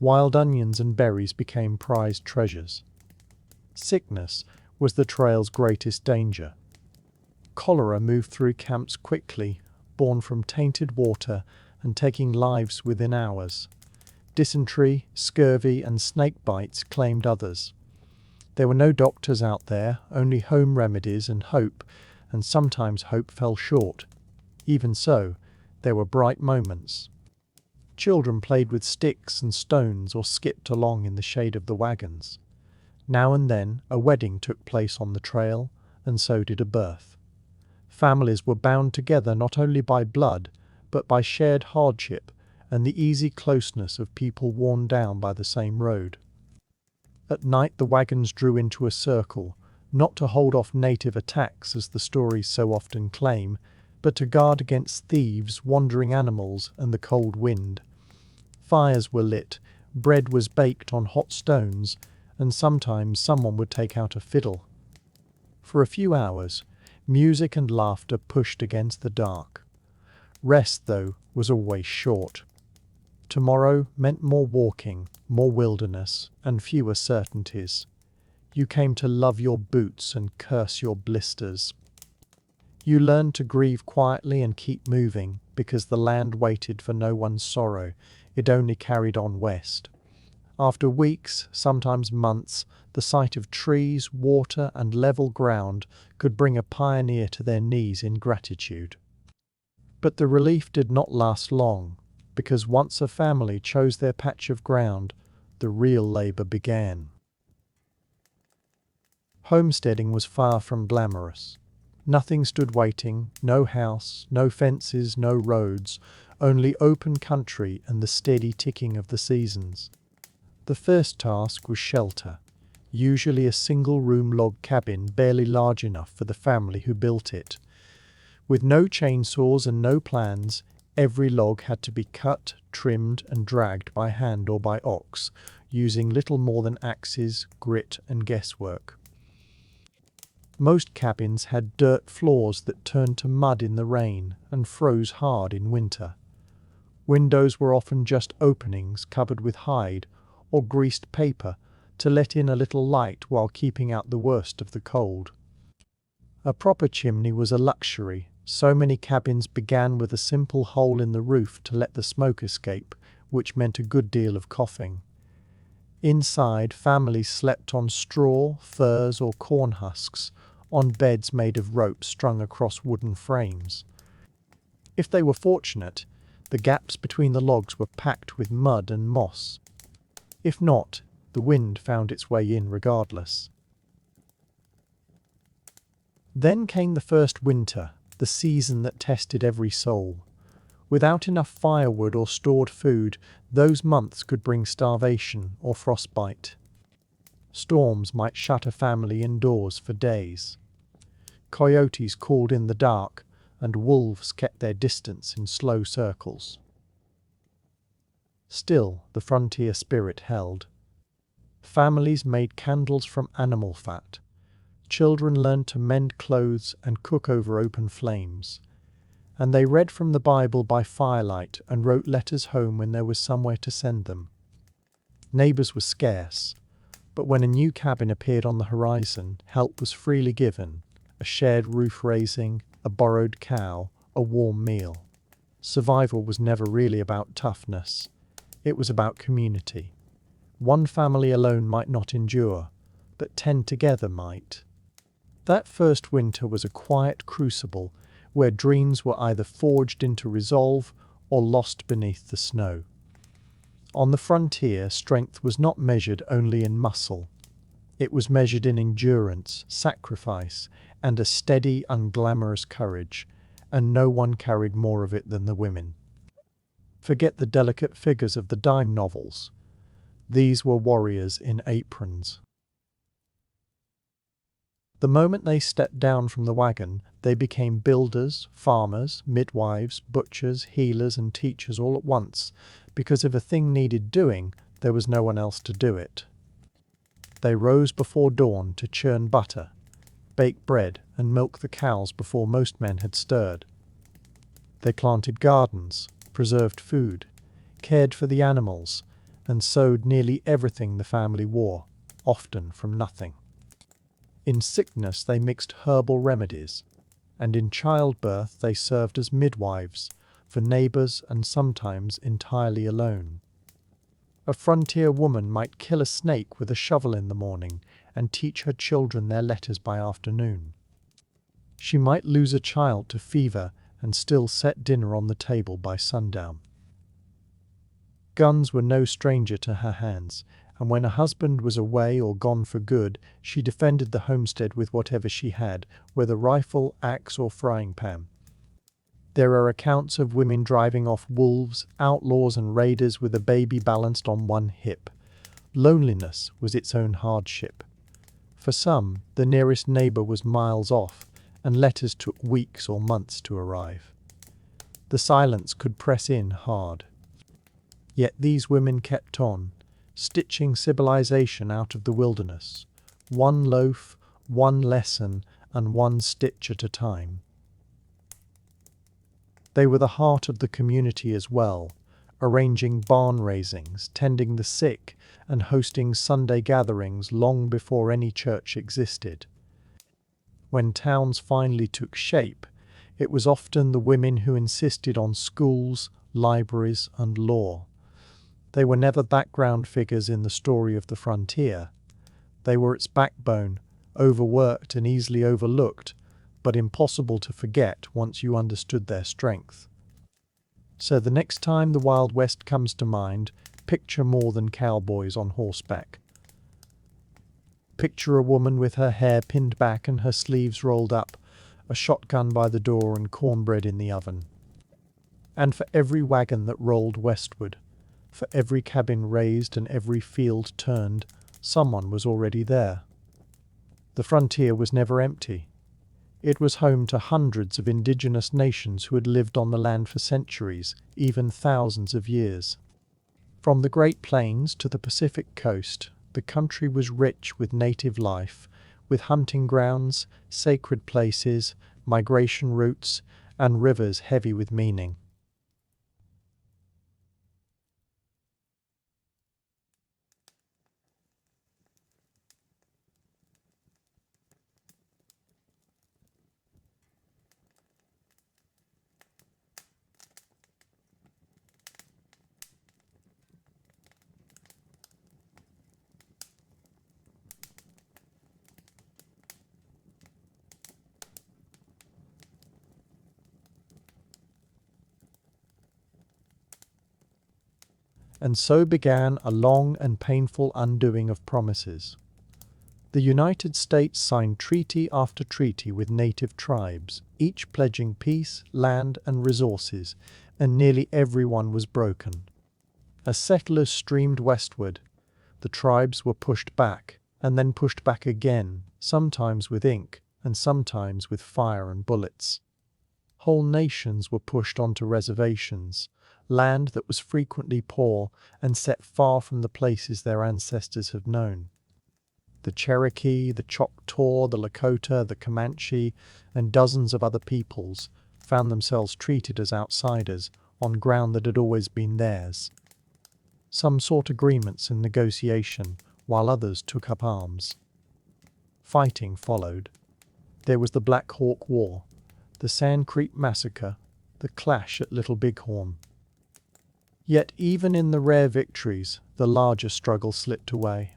Wild onions and berries became prized treasures. Sickness was the trail's greatest danger. Cholera moved through camps quickly, born from tainted water and taking lives within hours. Dysentery, scurvy, and snake bites claimed others. There were no doctors out there, only home remedies and hope, and sometimes hope fell short. Even so, there were bright moments. Children played with sticks and stones or skipped along in the shade of the wagons. Now and then a wedding took place on the trail, and so did a birth. Families were bound together not only by blood, but by shared hardship and the easy closeness of people worn down by the same road. At night the wagons drew into a circle, not to hold off native attacks as the stories so often claim, but to guard against thieves, wandering animals, and the cold wind. Fires were lit, bread was baked on hot stones, and sometimes someone would take out a fiddle. For a few hours, music and laughter pushed against the dark. Rest, though, was always short. Tomorrow meant more walking, more wilderness, and fewer certainties. You came to love your boots and curse your blisters. You learned to grieve quietly and keep moving, because the land waited for no one's sorrow, it only carried on west. After weeks, sometimes months, the sight of trees, water, and level ground could bring a pioneer to their knees in gratitude. But the relief did not last long, because once a family chose their patch of ground, the real labor began. Homesteading was far from glamorous. Nothing stood waiting, no house, no fences, no roads, only open country and the steady ticking of the seasons. The first task was shelter, usually a single-room log cabin barely large enough for the family who built it. With no chainsaws and no plans, every log had to be cut, trimmed, and dragged by hand or by ox, using little more than axes, grit, and guesswork. Most cabins had dirt floors that turned to mud in the rain and froze hard in winter. Windows were often just openings covered with hide or greased paper to let in a little light while keeping out the worst of the cold. A proper chimney was a luxury, So many cabins began with a simple hole in the roof to let the smoke escape, which meant a good deal of coughing. Inside, families slept on straw, furs, or corn husks, on beds made of rope strung across wooden frames. If they were fortunate, the gaps between the logs were packed with mud and moss. If not, the wind found its way in regardless. Then came the first winter, the season that tested every soul. Without enough firewood or stored food, those months could bring starvation or frostbite. Storms might shut a family indoors for days. Coyotes called in the dark, and wolves kept their distance in slow circles. Still, the frontier spirit held. Families made candles from animal fat. Children learned to mend clothes and cook over open flames. And they read from the Bible by firelight and wrote letters home when there was somewhere to send them. Neighbors were scarce, but when a new cabin appeared on the horizon, help was freely given: a shared roof raising, a borrowed cow, a warm meal. Survival was never really about toughness. It was about community. One family alone might not endure, but 10 together might. That first winter was a quiet crucible where dreams were either forged into resolve or lost beneath the snow. On the frontier, strength was not measured only in muscle. It was measured in endurance, sacrifice, and a steady, unglamorous courage, and no one carried more of it than the women. Forget the delicate figures of the dime novels. These were warriors in aprons. The moment they stepped down from the wagon, they became builders, farmers, midwives, butchers, healers, and teachers all at once, because if a thing needed doing, there was no one else to do it. They rose before dawn to churn butter, bake bread, and milk the cows before most men had stirred. They planted gardens, preserved food, cared for the animals, and sewed nearly everything the family wore, often from nothing. In sickness they mixed herbal remedies, and in childbirth they served as midwives for neighbors and sometimes entirely alone. A frontier woman might kill a snake with a shovel in the morning and teach her children their letters by afternoon. She might lose a child to fever and still set dinner on the table by sundown. Guns were no stranger to her hands, and when a husband was away or gone for good, she defended the homestead with whatever she had, whether rifle, axe, or frying pan. There are accounts of women driving off wolves, outlaws, and raiders with a baby balanced on one hip. Loneliness was its own hardship. For some, the nearest neighbor was miles off, and letters took weeks or months to arrive. The silence could press in hard. Yet these women kept on, stitching civilization out of the wilderness, one loaf, one lesson, and one stitch at a time. They were the heart of the community as well, arranging barn raisings, tending the sick, and hosting Sunday gatherings long before any church existed. When towns finally took shape, it was often the women who insisted on schools, libraries, and law. They were never background figures in the story of the frontier. They were its backbone, overworked and easily overlooked, but impossible to forget once you understood their strength. So the next time the Wild West comes to mind, picture more than cowboys on horseback. Picture a woman with her hair pinned back and her sleeves rolled up, a shotgun by the door and cornbread in the oven. And for every wagon that rolled westward, for every cabin raised and every field turned, someone was already there. The frontier was never empty. It was home to hundreds of indigenous nations who had lived on the land for centuries, even thousands of years. From the Great Plains to the Pacific coast, the country was rich with native life, with hunting grounds, sacred places, migration routes, and rivers heavy with meaning. And so began a long and painful undoing of promises. The United States signed treaty after treaty with native tribes, each pledging peace, land, and resources, and nearly everyone was broken. As settlers streamed westward, the tribes were pushed back, and then pushed back again, sometimes with ink, and sometimes with fire and bullets. Whole nations were pushed onto reservations, land that was frequently poor and set far from the places their ancestors had known. The Cherokee, the Choctaw, the Lakota, the Comanche, and dozens of other peoples found themselves treated as outsiders on ground that had always been theirs. Some sought agreements and negotiation, while others took up arms. Fighting followed. There was the Black Hawk War, the Sand Creek Massacre, the clash at Little Bighorn. Yet even in the rare victories, the larger struggle slipped away.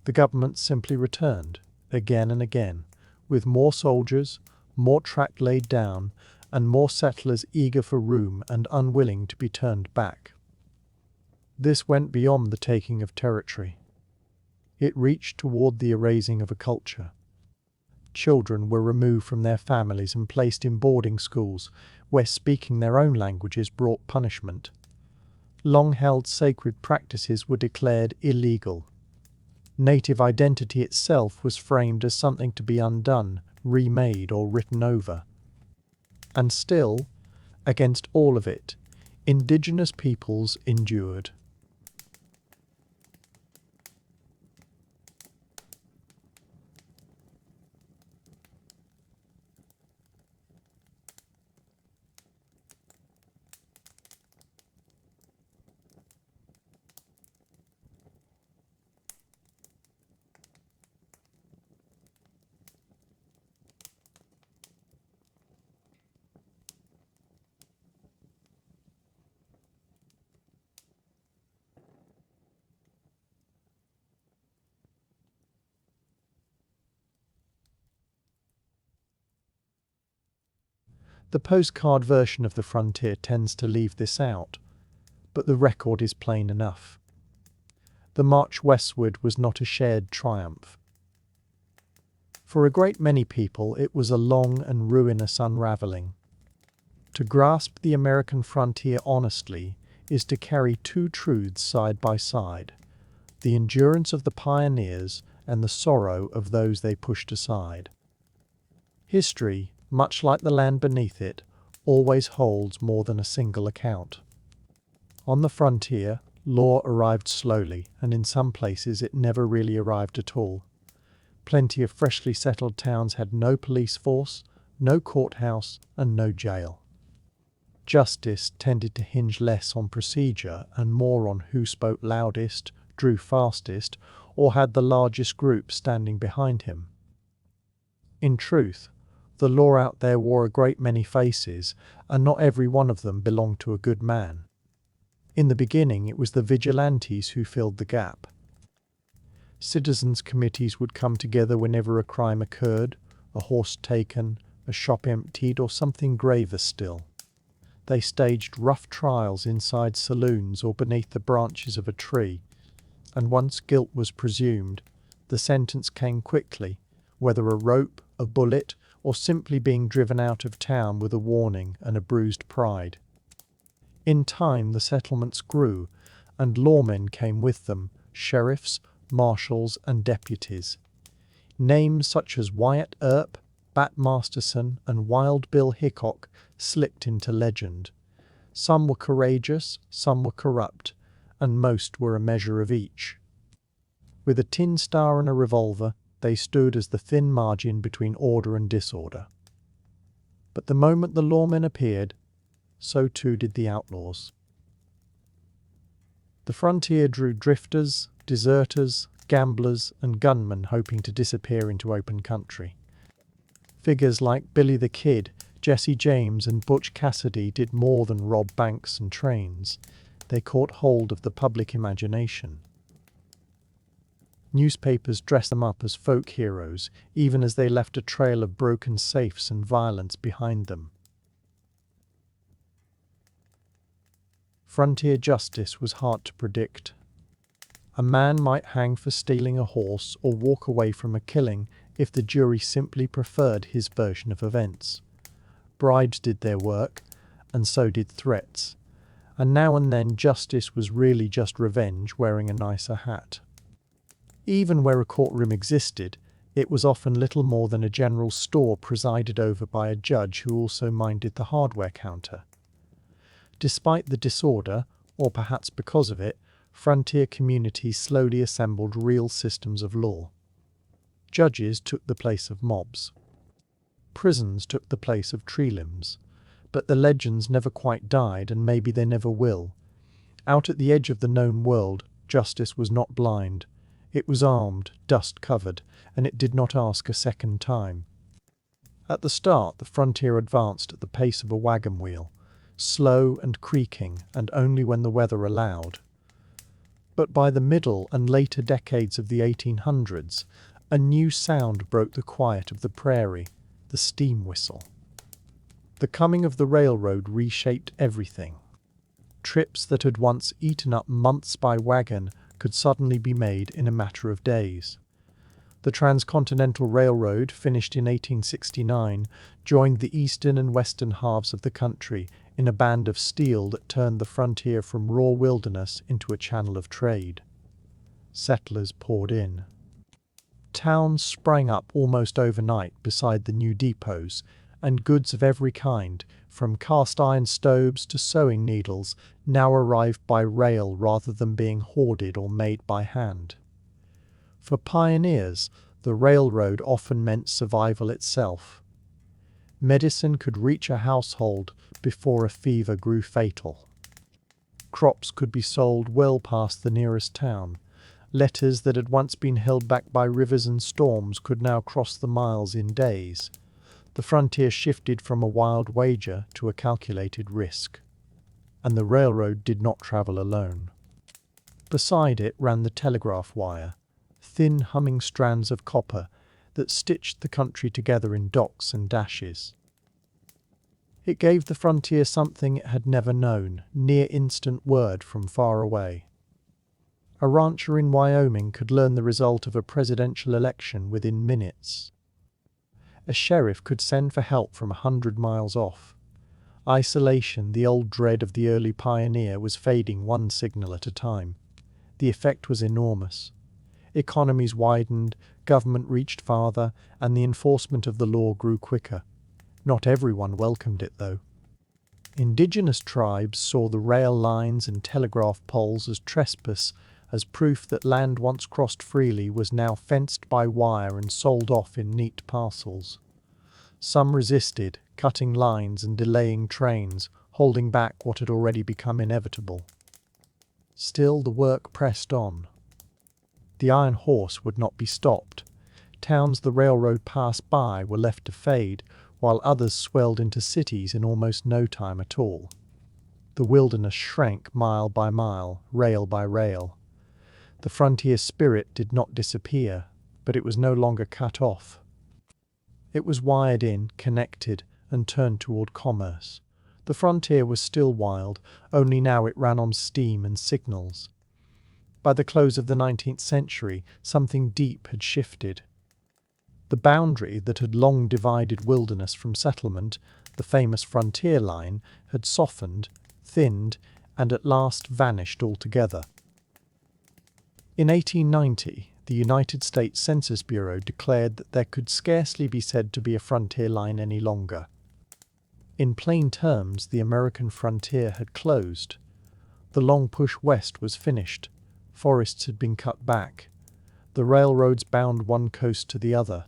The government simply returned, again and again, with more soldiers, more tract laid down, and more settlers eager for room and unwilling to be turned back. This went beyond the taking of territory. It reached toward the erasing of a culture. Children were removed from their families and placed in boarding schools, where speaking their own languages brought punishment. Long-held sacred practices were declared illegal. Native identity itself was framed as something to be undone, remade, or written over. And still, against all of it, indigenous peoples endured. The postcard version of the frontier tends to leave this out, but the record is plain enough. The march westward was not a shared triumph. For a great many people, it was a long and ruinous unraveling. To grasp the American frontier honestly is to carry two truths side by side: the endurance of the pioneers and the sorrow of those they pushed aside. History, much like the land beneath it, always holds more than a single account. On the frontier, law arrived slowly, and in some places it never really arrived at all. Plenty of freshly settled towns had no police force, no courthouse, and no jail. Justice tended to hinge less on procedure and more on who spoke loudest, drew fastest, or had the largest group standing behind him. In truth, the law out there wore a great many faces, and not every one of them belonged to a good man. In the beginning, it was the vigilantes who filled the gap. Citizens' committees would come together whenever a crime occurred, a horse taken, a shop emptied, or something graver still. They staged rough trials inside saloons or beneath the branches of a tree, and once guilt was presumed, the sentence came quickly, whether a rope, a bullet, or simply being driven out of town with a warning and a bruised pride. In time, the settlements grew, and lawmen came with them, sheriffs, marshals, and deputies. Names such as Wyatt Earp, Bat Masterson, and Wild Bill Hickok slipped into legend. Some were courageous, some were corrupt, and most were a measure of each. With a tin star and a revolver, they stood as the thin margin between order and disorder. But the moment the lawmen appeared, so too did the outlaws. The frontier drew drifters, deserters, gamblers, and gunmen hoping to disappear into open country. Figures like Billy the Kid, Jesse James, and Butch Cassidy did more than rob banks and trains. They caught hold of the public imagination. Newspapers dressed them up as folk heroes, even as they left a trail of broken safes and violence behind them. Frontier justice was hard to predict. A man might hang for stealing a horse or walk away from a killing if the jury simply preferred his version of events. Bribes did their work, and so did threats, and now and then justice was really just revenge wearing a nicer hat. Even where a courtroom existed, it was often little more than a general store presided over by a judge who also minded the hardware counter. Despite the disorder, or perhaps because of it, frontier communities slowly assembled real systems of law. Judges took the place of mobs. Prisons took the place of tree limbs. But the legends never quite died, and maybe they never will. Out at the edge of the known world, justice was not blind. It was armed, dust-covered, and it did not ask a second time. At the start, the frontier advanced at the pace of a wagon wheel, slow and creaking, and only when the weather allowed. But by the middle and later decades of the 1800s, a new sound broke the quiet of the prairie, the steam whistle. The coming of the railroad reshaped everything. Trips that had once eaten up months by wagon could suddenly be made in a matter of days. The Transcontinental Railroad, finished in 1869, joined the eastern and western halves of the country in a band of steel that turned the frontier from raw wilderness into a channel of trade. Settlers poured in. Towns sprang up almost overnight beside the new depots, and goods of every kind, from cast-iron stoves to sewing needles, now arrived by rail rather than being hoarded or made by hand. For pioneers, the railroad often meant survival itself. Medicine could reach a household before a fever grew fatal. Crops could be sold well past the nearest town. Letters that had once been held back by rivers and storms could now cross the miles in days. The frontier shifted from a wild wager to a calculated risk. And the railroad did not travel alone. Beside it ran the telegraph wire, thin humming strands of copper that stitched the country together in docks and dashes. It gave the frontier something it had never known, near instant word from far away. A rancher in Wyoming could learn the result of a presidential election within minutes. A sheriff could send for help from 100 miles off. Isolation, the old dread of the early pioneer, was fading one signal at a time. The effect was enormous. Economies widened, government reached farther, and the enforcement of the law grew quicker. Not everyone welcomed it, though. Indigenous tribes saw the rail lines and telegraph poles as trespass, as proof that land once crossed freely was now fenced by wire and sold off in neat parcels. Some resisted, cutting lines and delaying trains, holding back what had already become inevitable. Still, the work pressed on. The iron horse would not be stopped. Towns the railroad passed by were left to fade, while others swelled into cities in almost no time at all. The wilderness shrank mile by mile, rail by rail. The frontier spirit did not disappear, but it was no longer cut off. It was wired in, connected, and turned toward commerce. The frontier was still wild, only now it ran on steam and signals. By the close of the 19th century, something deep had shifted. The boundary that had long divided wilderness from settlement, the famous frontier line, had softened, thinned, and at last vanished altogether. In 1890, the United States Census Bureau declared that there could scarcely be said to be a frontier line any longer. In plain terms, the American frontier had closed. The long push west was finished. Forests had been cut back. The railroads bound one coast to the other.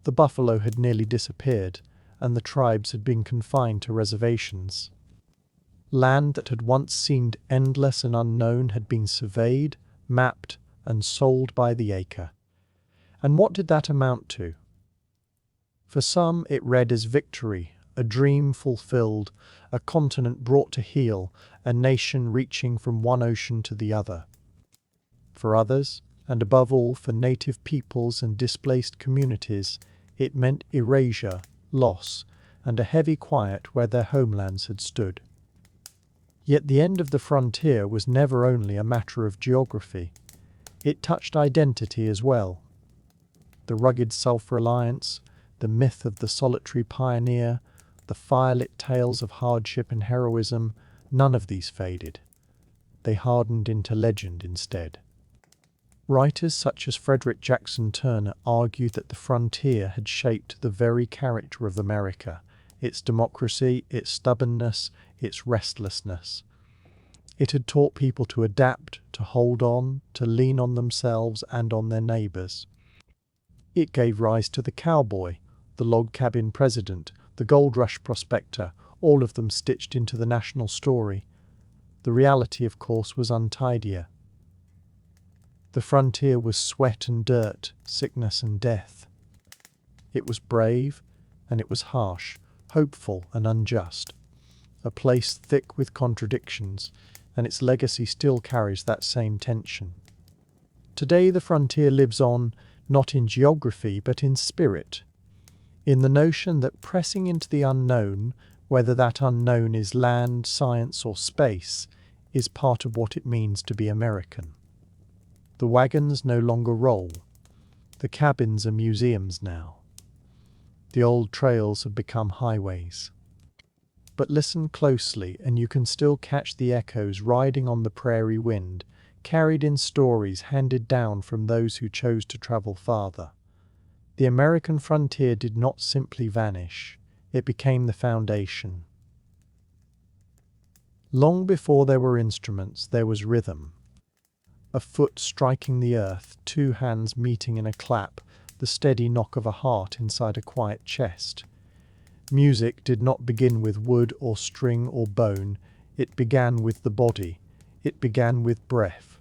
The buffalo had nearly disappeared, and the tribes had been confined to reservations. Land that had once seemed endless and unknown had been surveyed, mapped, and sold by the acre. And what did that amount to? For some it read as victory, a dream fulfilled, a continent brought to heel, a nation reaching from one ocean to the other. For others, and above all for native peoples and displaced communities, it meant erasure, loss, and a heavy quiet where their homelands had stood. Yet the end of the frontier was never only a matter of geography. It touched identity as well. The rugged self-reliance, the myth of the solitary pioneer, the firelit tales of hardship and heroism, none of these faded. They hardened into legend instead. Writers such as Frederick Jackson Turner argued that the frontier had shaped the very character of America, its democracy, its stubbornness, its restlessness. It had taught people to adapt, to hold on, to lean on themselves and on their neighbors. It gave rise to the cowboy, the log cabin president, the gold rush prospector, all of them stitched into the national story. The reality, of course, was untidier. The frontier was sweat and dirt, sickness and death. It was brave, and it was harsh, hopeful and unjust. A place thick with contradictions, and its legacy still carries that same tension. Today the frontier lives on, not in geography but in spirit, in the notion that pressing into the unknown, whether that unknown is land, science or space, is part of what it means to be American. The wagons no longer roll. The cabins are museums now. The old trails have become highways. But listen closely and you can still catch the echoes riding on the prairie wind, carried in stories handed down from those who chose to travel farther. The American frontier did not simply vanish, it became the foundation. Long before there were instruments, there was rhythm. A foot striking the earth, two hands meeting in a clap, the steady knock of a heart inside a quiet chest. Music did not begin with wood or string or bone, it began with the body, it began with breath.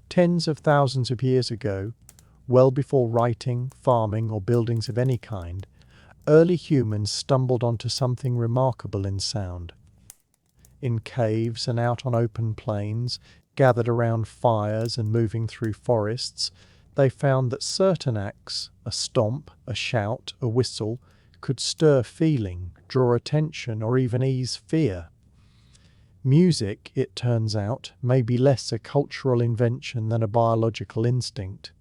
Tens of thousands of years ago, well before writing, farming or buildings of any kind, early humans stumbled onto something remarkable in sound. In caves and out on open plains, gathered around fires and moving through forests, they found that certain acts, a stomp, a shout, a whistle, could stir feeling, draw attention, or even ease fear. Music, it turns out, may be less a cultural invention than a biological instinct.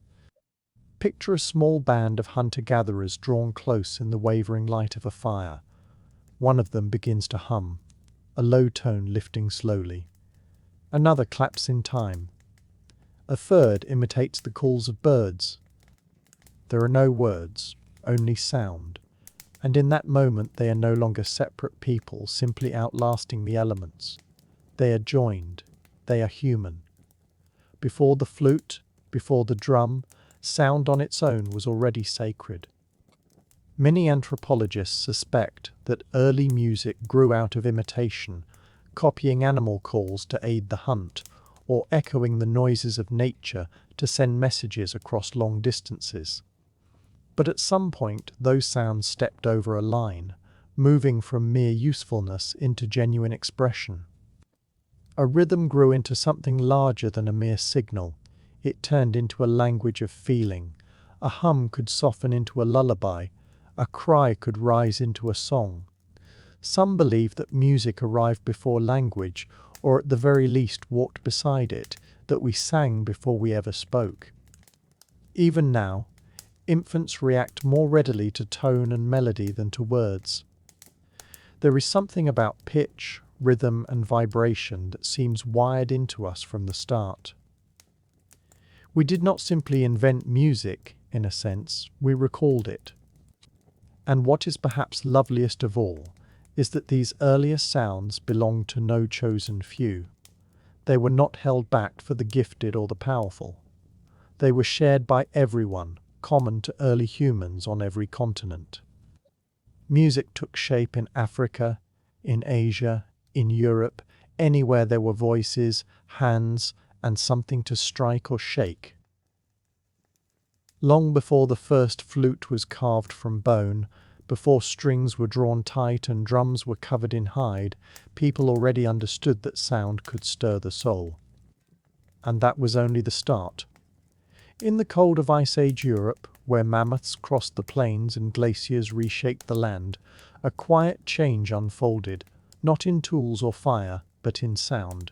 Picture a small band of hunter-gatherers drawn close in the wavering light of a fire. One of them begins to hum, a low tone lifting slowly. Another claps in time. A third imitates the calls of birds. There are no words, only sound, and in that moment they are no longer separate people simply outlasting the elements. They are joined, they are human. Before the flute, before the drum, sound on its own was already sacred. Many anthropologists suspect that early music grew out of imitation, copying animal calls to aid the hunt, or echoing the noises of nature to send messages across long distances. But at some point those sounds stepped over a line, moving from mere usefulness into genuine expression. A rhythm grew into something larger than a mere signal. It turned into a language of feeling. A hum could soften into a lullaby. A cry could rise into a song. Some believe that music arrived before language, or at the very least walked beside it, that we sang before we ever spoke. Even now, infants react more readily to tone and melody than to words. There is something about pitch, rhythm and vibration that seems wired into us from the start. We did not simply invent music, in a sense, we recalled it. And what is perhaps loveliest of all is that these earlier sounds belonged to no chosen few. They were not held back for the gifted or the powerful. They were shared by everyone, common to early humans on every continent. Music took shape in Africa, in Asia, in Europe, anywhere there were voices, hands, and something to strike or shake. Long before the first flute was carved from bone, before strings were drawn tight and drums were covered in hide, people already understood that sound could stir the soul. And that was only the start. In the cold of Ice Age Europe, where mammoths crossed the plains and glaciers reshaped the land, a quiet change unfolded, not in tools or fire, but in sound.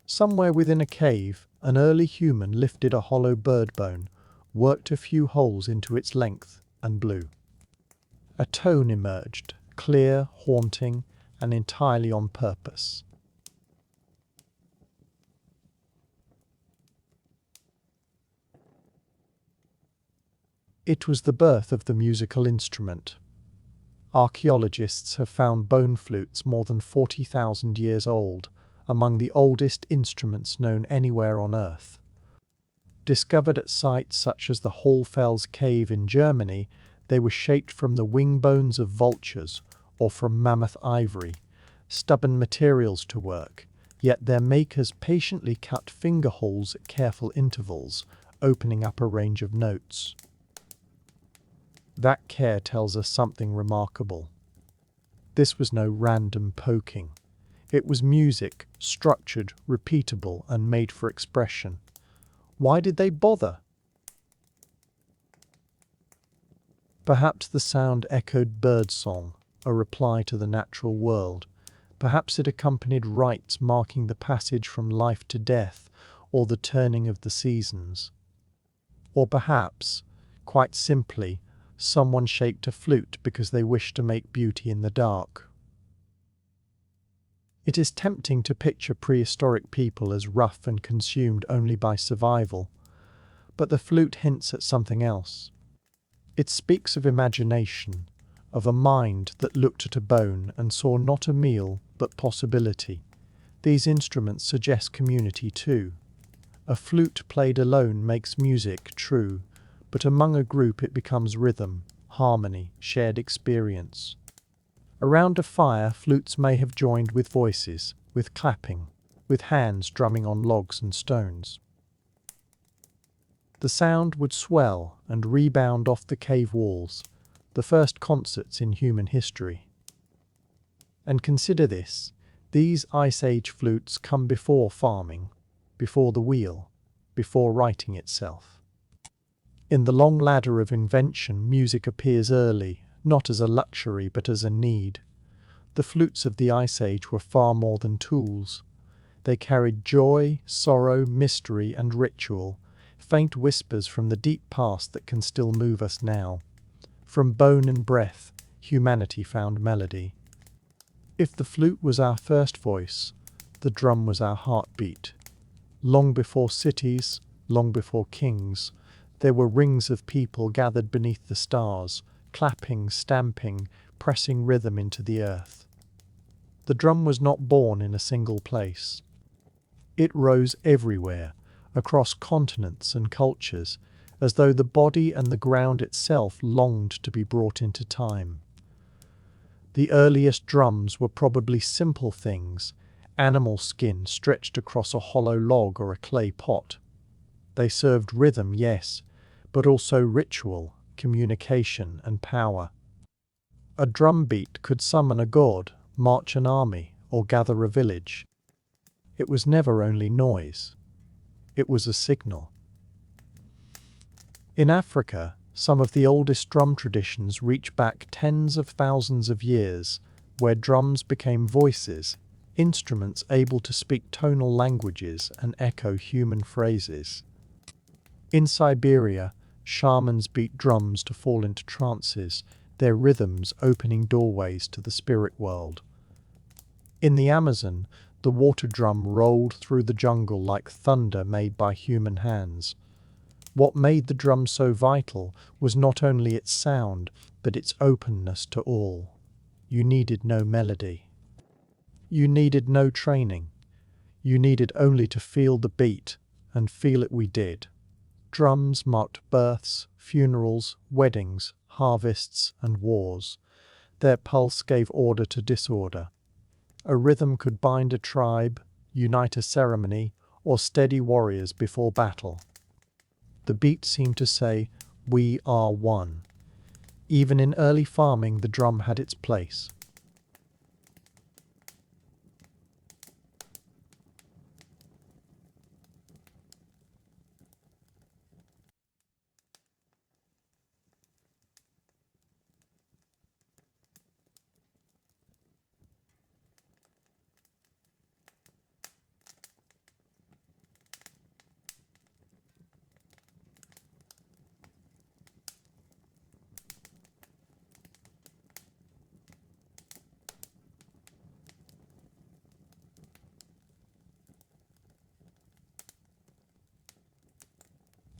Somewhere within a cave, an early human lifted a hollow bird bone, worked a few holes into its length, and blew. A tone emerged, clear, haunting, and entirely on purpose. It was the birth of the musical instrument. Archaeologists have found bone flutes more than 40,000 years old, among the oldest instruments known anywhere on Earth. Discovered at sites such as the Hohlfels cave in Germany, they were shaped from the wing bones of vultures or from mammoth ivory, stubborn materials to work, yet their makers patiently cut finger holes at careful intervals, opening up a range of notes. That care tells us something remarkable. This was no random poking. It was music, structured, repeatable, and made for expression. Why did they bother? Perhaps the sound echoed birdsong, a reply to the natural world. Perhaps it accompanied rites marking the passage from life to death, or the turning of the seasons. Or perhaps, quite simply, someone shaped a flute because they wished to make beauty in the dark. It is tempting to picture prehistoric people as rough and consumed only by survival, but the flute hints at something else. It speaks of imagination, of a mind that looked at a bone and saw not a meal but possibility. These instruments suggest community too. A flute played alone makes music, true, but among a group it becomes rhythm, harmony, shared experience. Around a fire, flutes may have joined with voices, with clapping, with hands drumming on logs and stones. The sound would swell and rebound off the cave walls, the first concerts in human history. And consider this, these Ice Age flutes come before farming, before the wheel, before writing itself. In the long ladder of invention, music appears early, not as a luxury but as a need. The flutes of the Ice Age were far more than tools. They carried joy, sorrow, mystery, and ritual, faint whispers from the deep past that can still move us now. From bone and breath, humanity found melody. If the flute was our first voice, the drum was our heartbeat. Long before cities, long before kings, there were rings of people gathered beneath the stars, clapping, stamping, pressing rhythm into the earth. The drum was not born in a single place. It rose everywhere, across continents and cultures, as though the body and the ground itself longed to be brought into time. The earliest drums were probably simple things, animal skin stretched across a hollow log or a clay pot. They served rhythm, yes, but also ritual, communication, and power. A drum beat could summon a god, march an army, or gather a village. It was never only noise. It was a signal. In Africa, some of the oldest drum traditions reach back tens of thousands of years, where drums became voices, instruments able to speak tonal languages and echo human phrases. In Siberia, shamans beat drums to fall into trances, their rhythms opening doorways to the spirit world. In the Amazon, the water drum rolled through the jungle like thunder made by human hands. What made the drum so vital was not only its sound, but its openness to all. You needed no melody. You needed no training. You needed only to feel the beat, and feel it we did. Drums marked births, funerals, weddings, harvests, and wars. Their pulse gave order to disorder. A rhythm could bind a tribe, unite a ceremony, or steady warriors before battle. The beat seemed to say, "We are one." Even in early farming, the drum had its place.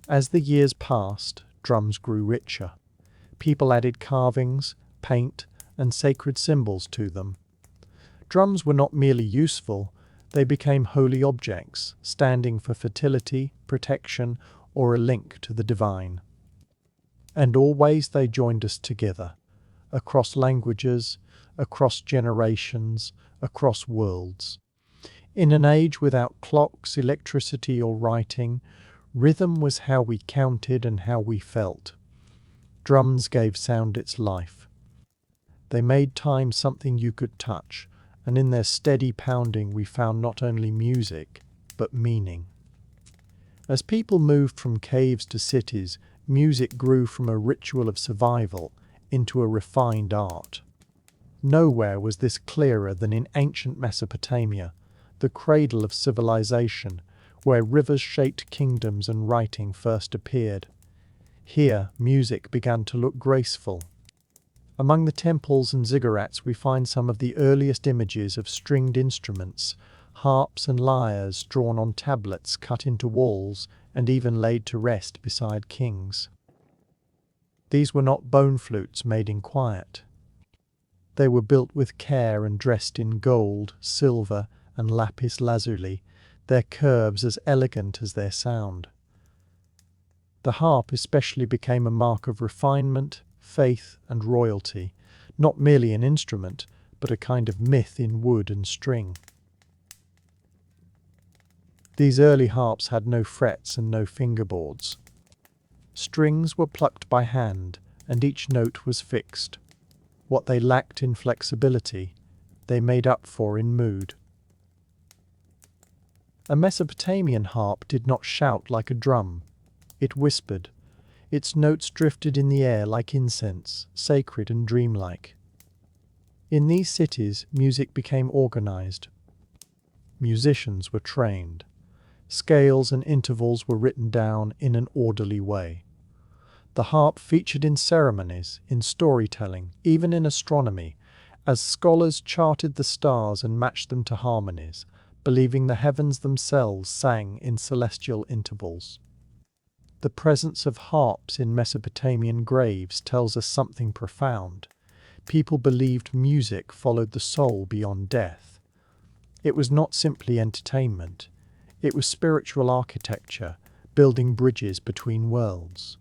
As the years passed, drums grew richer. People added carvings, paint, and sacred symbols to them. Drums were not merely useful, they became holy objects, standing for fertility, protection, or a link to the divine. And always they joined us together, across languages, across generations, across worlds. In an age without clocks, electricity, or writing, rhythm was how we counted and how we felt. Drums gave sound its life. They made time something you could touch, and in their steady pounding we found not only music, but meaning. As people moved from caves to cities, music grew from a ritual of survival into a refined art. Nowhere was this clearer than in ancient Mesopotamia, the cradle of civilization, where rivers shaped kingdoms and writing first appeared. Here, music began to look graceful. Among the temples and ziggurats we find some of the earliest images of stringed instruments, harps and lyres drawn on tablets cut into walls and even laid to rest beside kings. These were not bone flutes made in quiet. They were built with care and dressed in gold, silver, and lapis lazuli, their curves as elegant as their sound. The harp especially became a mark of refinement, faith, and royalty, not merely an instrument, but a kind of myth in wood and string. These early harps had no frets and no fingerboards. Strings were plucked by hand, and each note was fixed. What they lacked in flexibility, they made up for in mood. A Mesopotamian harp did not shout like a drum. It whispered. Its notes drifted in the air like incense, sacred and dreamlike. In these cities, music became organized. Musicians were trained. Scales and intervals were written down in an orderly way. The harp featured in ceremonies, in storytelling, even in astronomy, as scholars charted the stars and matched them to harmonies, believing the heavens themselves sang in celestial intervals. The presence of harps in Mesopotamian graves tells us something profound. People believed music followed the soul beyond death. It was not simply entertainment. It was spiritual architecture, building bridges between worlds.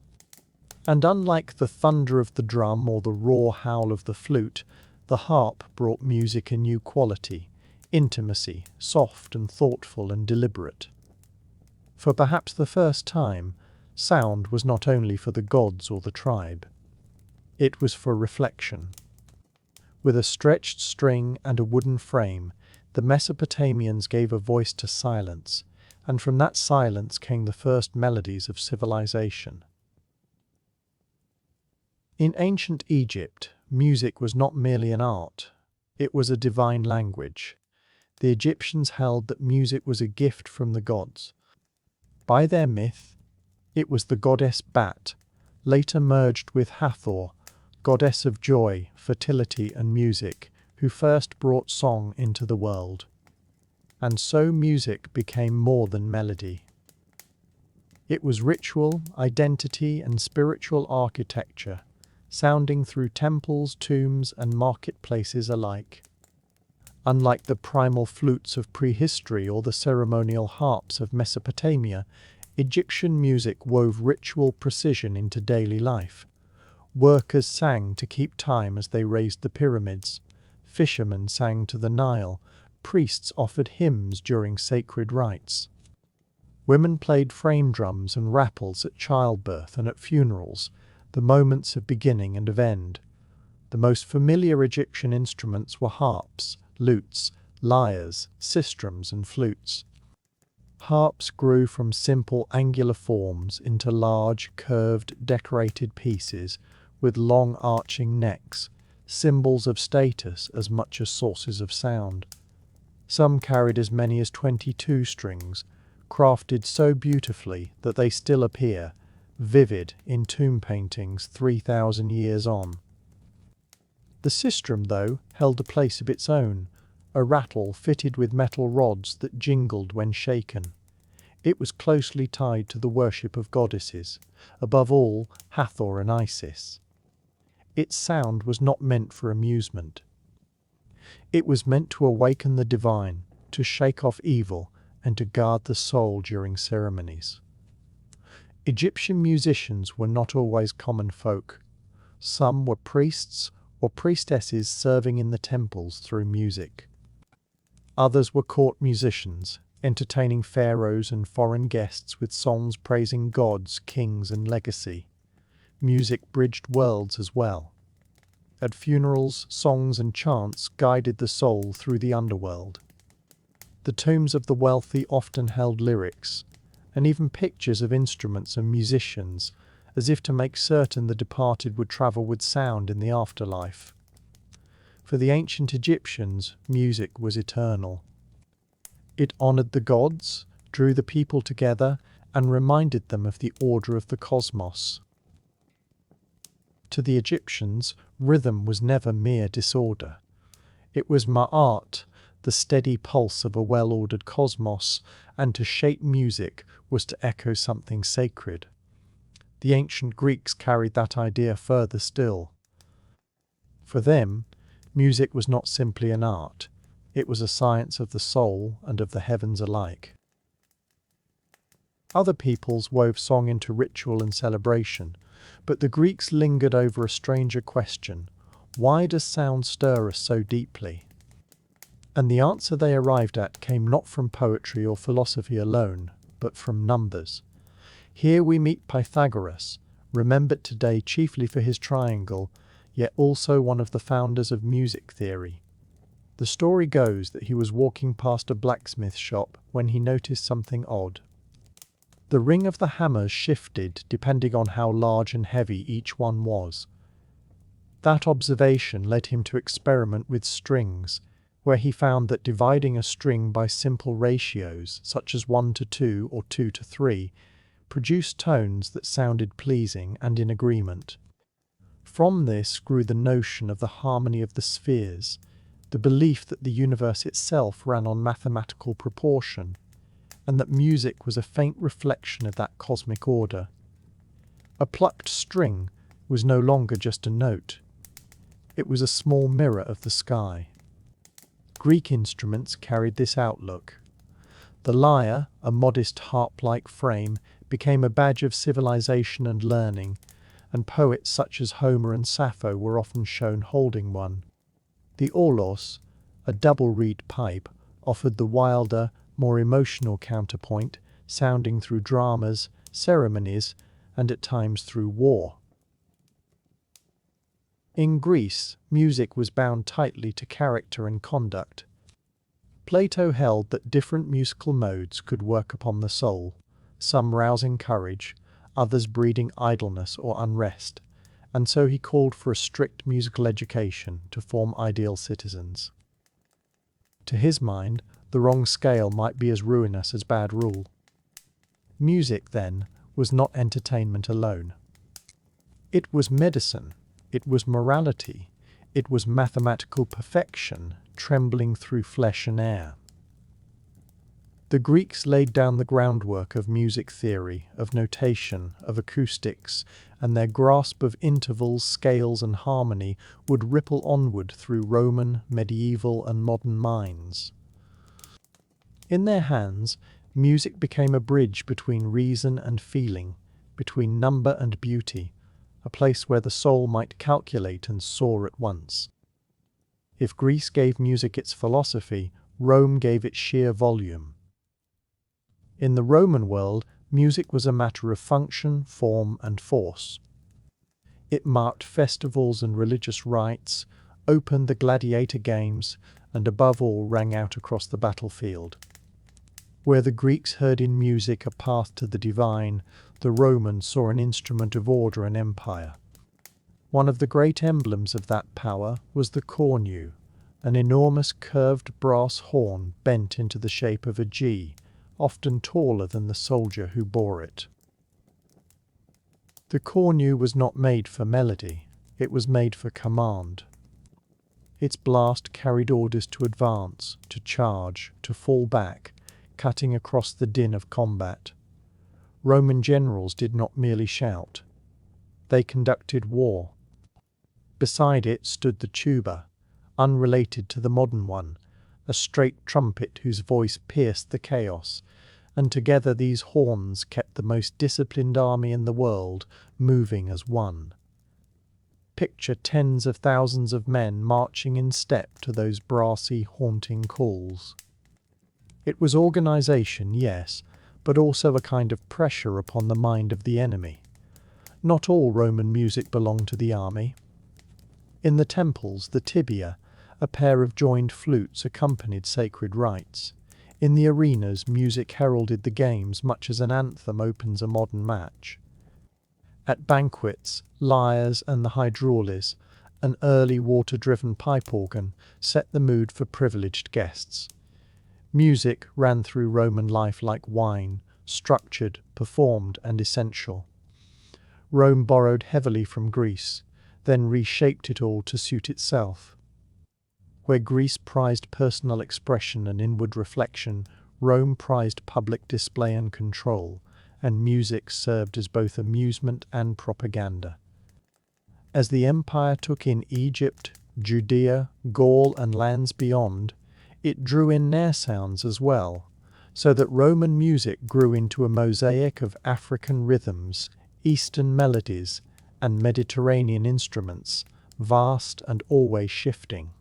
And unlike the thunder of the drum or the raw howl of the flute, the harp brought music a new quality, intimacy, soft and thoughtful and deliberate. For perhaps the first time, sound was not only for the gods or the tribe. It was for reflection. With a stretched string and a wooden frame, the Mesopotamians gave a voice to silence, and from that silence came the first melodies of civilization. In ancient Egypt, music was not merely an art, it was a divine language. The Egyptians held that music was a gift from the gods. By their myth, it was the goddess Bat, later merged with Hathor, goddess of joy, fertility, and music, who first brought song into the world. And so music became more than melody. It was ritual, identity, and spiritual architecture, sounding through temples, tombs, and marketplaces alike. Unlike the primal flutes of prehistory or the ceremonial harps of Mesopotamia, Egyptian music wove ritual precision into daily life. Workers sang to keep time as they raised the pyramids. Fishermen sang to the Nile. Priests offered hymns during sacred rites. Women played frame drums and rappels at childbirth and at funerals, the moments of beginning and of end. The most familiar Egyptian instruments were harps, lutes, lyres, sistrums, and flutes. Harps grew from simple angular forms into large, curved, decorated pieces with long arching necks, symbols of status as much as sources of sound. Some carried as many as 22 strings, crafted so beautifully that they still appear, vivid in tomb paintings 3,000 years on. The sistrum, though, held a place of its own, a rattle fitted with metal rods that jingled when shaken. It was closely tied to the worship of goddesses, above all Hathor and Isis. Its sound was not meant for amusement. It was meant to awaken the divine, to shake off evil, and to guard the soul during ceremonies. Egyptian musicians were not always common folk. Some were priests or priestesses serving in the temples through music. Others were court musicians, entertaining pharaohs and foreign guests with songs praising gods, kings, and legacy. Music bridged worlds as well. At funerals, songs and chants guided the soul through the underworld. The tombs of the wealthy often held lyrics, and even pictures of instruments and musicians, as if to make certain the departed would travel with sound in the afterlife. For the ancient Egyptians, music was eternal. It honored the gods, drew the people together, and reminded them of the order of the cosmos. To the Egyptians, rhythm was never mere disorder. It was ma'at, the steady pulse of a well-ordered cosmos, and to shape music was to echo something sacred. The ancient Greeks carried that idea further still. For them, music was not simply an art, it was a science of the soul and of the heavens alike. Other peoples wove song into ritual and celebration, but the Greeks lingered over a stranger question: why does sound stir us so deeply? And the answer they arrived at came not from poetry or philosophy alone, but from numbers. Here we meet Pythagoras, remembered today chiefly for his triangle, yet also one of the founders of music theory. The story goes that he was walking past a blacksmith shop when he noticed something odd. The ring of the hammers shifted depending on how large and heavy each one was. That observation led him to experiment with strings, where he found that dividing a string by simple ratios, such as 1 to 2 or 2 to 3, produced tones that sounded pleasing and in agreement. From this grew the notion of the harmony of the spheres, the belief that the universe itself ran on mathematical proportion, and that music was a faint reflection of that cosmic order. A plucked string was no longer just a note. It was a small mirror of the sky. Greek instruments carried this outlook. The lyre, a modest harp-like frame, became a badge of civilization and learning, and poets such as Homer and Sappho were often shown holding one. The aulos, a double-reed pipe, offered the wilder, more emotional counterpoint, sounding through dramas, ceremonies, and at times through war. In Greece, music was bound tightly to character and conduct. Plato held that different musical modes could work upon the soul, some rousing courage, others breeding idleness or unrest, and so he called for a strict musical education to form ideal citizens. To his mind, the wrong scale might be as ruinous as bad rule. Music, then, was not entertainment alone. It was medicine, it was morality, it was mathematical perfection, trembling through flesh and air. The Greeks laid down the groundwork of music theory, of notation, of acoustics, and their grasp of intervals, scales, and harmony would ripple onward through Roman, medieval, and modern minds. In their hands, music became a bridge between reason and feeling, between number and beauty, a place where the soul might calculate and soar at once. If Greece gave music its philosophy, Rome gave it sheer volume. In the Roman world, music was a matter of function, form, and force. It marked festivals and religious rites, opened the gladiator games, and above all rang out across the battlefield. Where the Greeks heard in music a path to the divine, the Romans saw an instrument of order and empire. One of the great emblems of that power was the cornu, an enormous curved brass horn bent into the shape of a G, often taller than the soldier who bore it. The cornu was not made for melody, it was made for command. Its blast carried orders to advance, to charge, to fall back, cutting across the din of combat. Roman generals did not merely shout. They conducted war. Beside it stood the tuba, unrelated to the modern one, a straight trumpet whose voice pierced the chaos, and together these horns kept the most disciplined army in the world moving as one. Picture tens of thousands of men marching in step to those brassy, haunting calls. It was organization, yes, but also a kind of pressure upon the mind of the enemy. Not all Roman music belonged to the army. In the temples, the tibia, a pair of joined flutes, accompanied sacred rites. In the arenas, music heralded the games much as an anthem opens a modern match. At banquets, lyres and the hydraulis, an early water-driven pipe organ, set the mood for privileged guests. Music ran through Roman life like wine, structured, performed, and essential. Rome borrowed heavily from Greece, then reshaped it all to suit itself. Where Greece prized personal expression and inward reflection, Rome prized public display and control, and music served as both amusement and propaganda. As the empire took in Egypt, Judea, Gaul, and lands beyond, it drew in Nair sounds as well, so that Roman music grew into a mosaic of African rhythms, Eastern melodies, and Mediterranean instruments, vast and always shifting.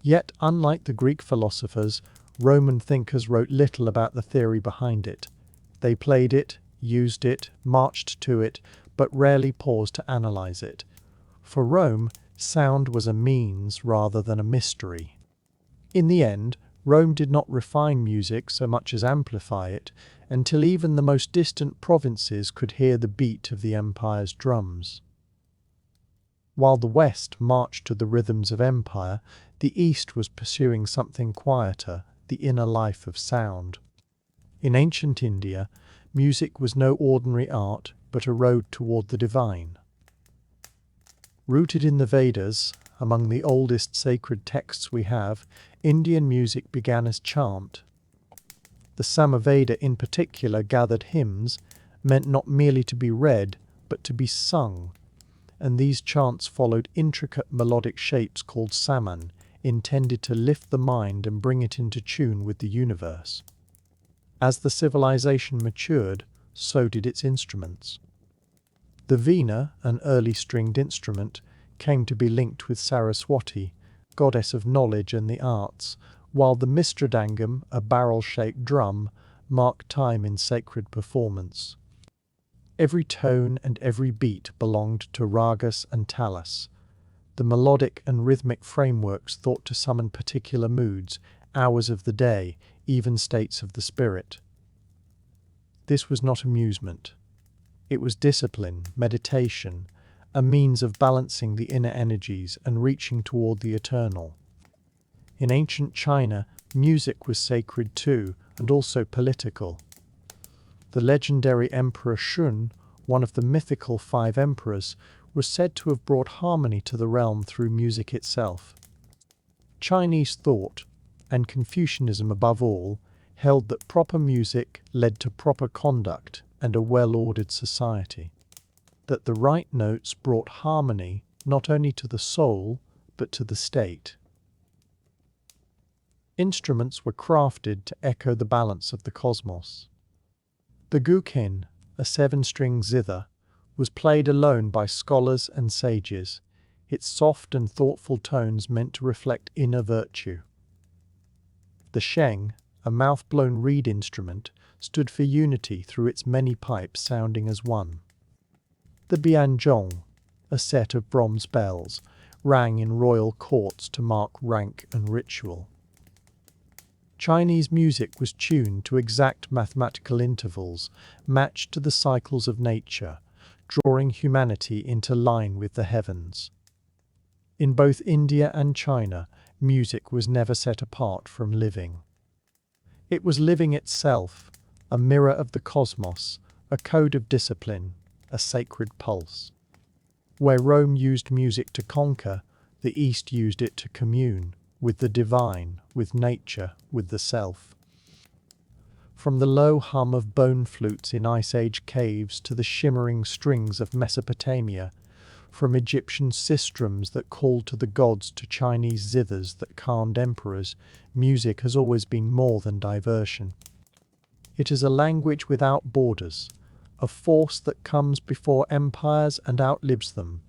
Yet, unlike the Greek philosophers, Roman thinkers wrote little about the theory behind it. They played it, used it, marched to it, but rarely paused to analyze it. For Rome, sound was a means rather than a mystery. In the end, Rome did not refine music so much as amplify it, until even the most distant provinces could hear the beat of the empire's drums. While the West marched to the rhythms of empire, the East was pursuing something quieter, the inner life of sound. In ancient India, music was no ordinary art, but a road toward the divine. Rooted in the Vedas, among the oldest sacred texts we have, Indian music began as chant. The Samaveda in particular gathered hymns, meant not merely to be read, but to be sung, and these chants followed intricate melodic shapes called saman, intended to lift the mind and bring it into tune with the universe. As the civilization matured, so did its instruments. The veena, an early stringed instrument, came to be linked with Saraswati, goddess of knowledge and the arts, while the mistradangam, a barrel-shaped drum, marked time in sacred performance. Every tone and every beat belonged to ragas and talas, the melodic and rhythmic frameworks thought to summon particular moods, hours of the day, even states of the spirit. This was not amusement. It was discipline, meditation, a means of balancing the inner energies and reaching toward the eternal. In ancient China, music was sacred too, and also political. The legendary Emperor Shun, one of the mythical 5 emperors, was said to have brought harmony to the realm through music itself. Chinese thought, and Confucianism above all, held that proper music led to proper conduct and a well-ordered society. That the right notes brought harmony not only to the soul, but to the state. Instruments were crafted to echo the balance of the cosmos. The guqin, a 7-string zither, was played alone by scholars and sages, its soft and thoughtful tones meant to reflect inner virtue. The sheng, a mouth-blown reed instrument, stood for unity through its many pipes sounding as one. The bianzhong, a set of bronze bells, rang in royal courts to mark rank and ritual. Chinese music was tuned to exact mathematical intervals, matched to the cycles of nature, drawing humanity into line with the heavens. In both India and China, music was never set apart from living. It was living itself, a mirror of the cosmos, a code of discipline, a sacred pulse. Where Rome used music to conquer, the East used it to commune with the divine, with nature, with the self. From the low hum of bone flutes in Ice Age caves to the shimmering strings of Mesopotamia, from Egyptian sistrums that called to the gods to Chinese zithers that calmed emperors, music has always been more than diversion. It is a language without borders, a force that comes before empires and outlives them.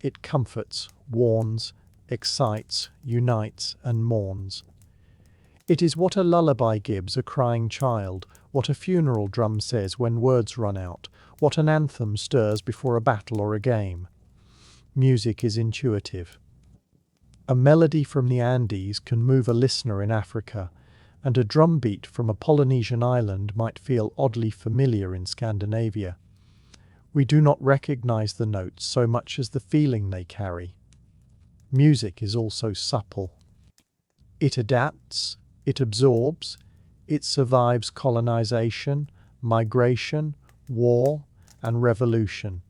It comforts, warns, excites, unites, and mourns. It is what a lullaby gives a crying child, what a funeral drum says when words run out, what an anthem stirs before a battle or a game. Music is intuitive. A melody from the Andes can move a listener in Africa, and a drum beat from a Polynesian island might feel oddly familiar in Scandinavia. We do not recognize the notes so much as the feeling they carry. Music is also supple. It adapts, it absorbs, it survives colonization, migration, war, and revolution.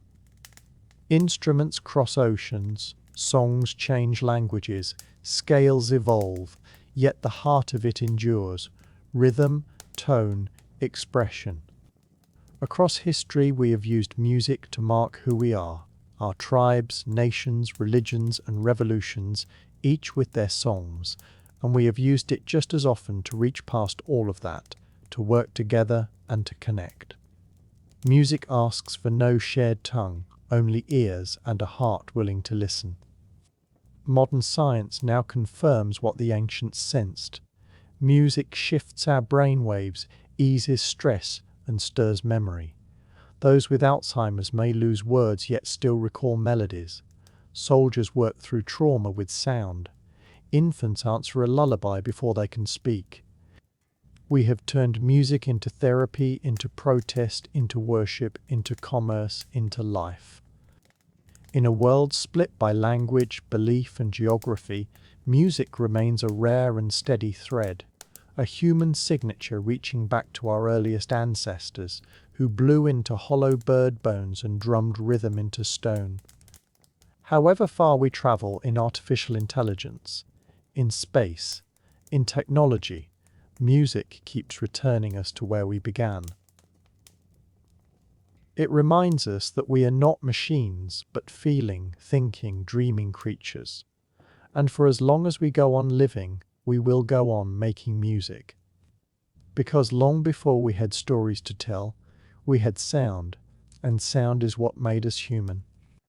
Instruments cross oceans, songs change languages, scales evolve, yet the heart of it endures: rhythm, tone, expression. Across history we have used music to mark who we are, our tribes, nations, religions, and revolutions, each with their songs, and we have used it just as often to reach past all of that, to work together and to connect. Music asks for no shared tongue, only ears and a heart willing to listen. Modern science now confirms what the ancients sensed. Music shifts our brainwaves, eases stress, and stirs memory. Those with Alzheimer's may lose words yet still recall melodies. Soldiers work through trauma with sound. Infants answer a lullaby before they can speak. We have turned music into therapy, into protest, into worship, into commerce, into life. In a world split by language, belief, and geography, music remains a rare and steady thread, a human signature reaching back to our earliest ancestors, who blew into hollow bird bones and drummed rhythm into stone. However far we travel in artificial intelligence, in space, in technology, music keeps returning us to where we began. It reminds us that we are not machines, but feeling, thinking, dreaming creatures. And for as long as we go on living, we will go on making music. Because long before we had stories to tell, we had sound, and sound is what made us human.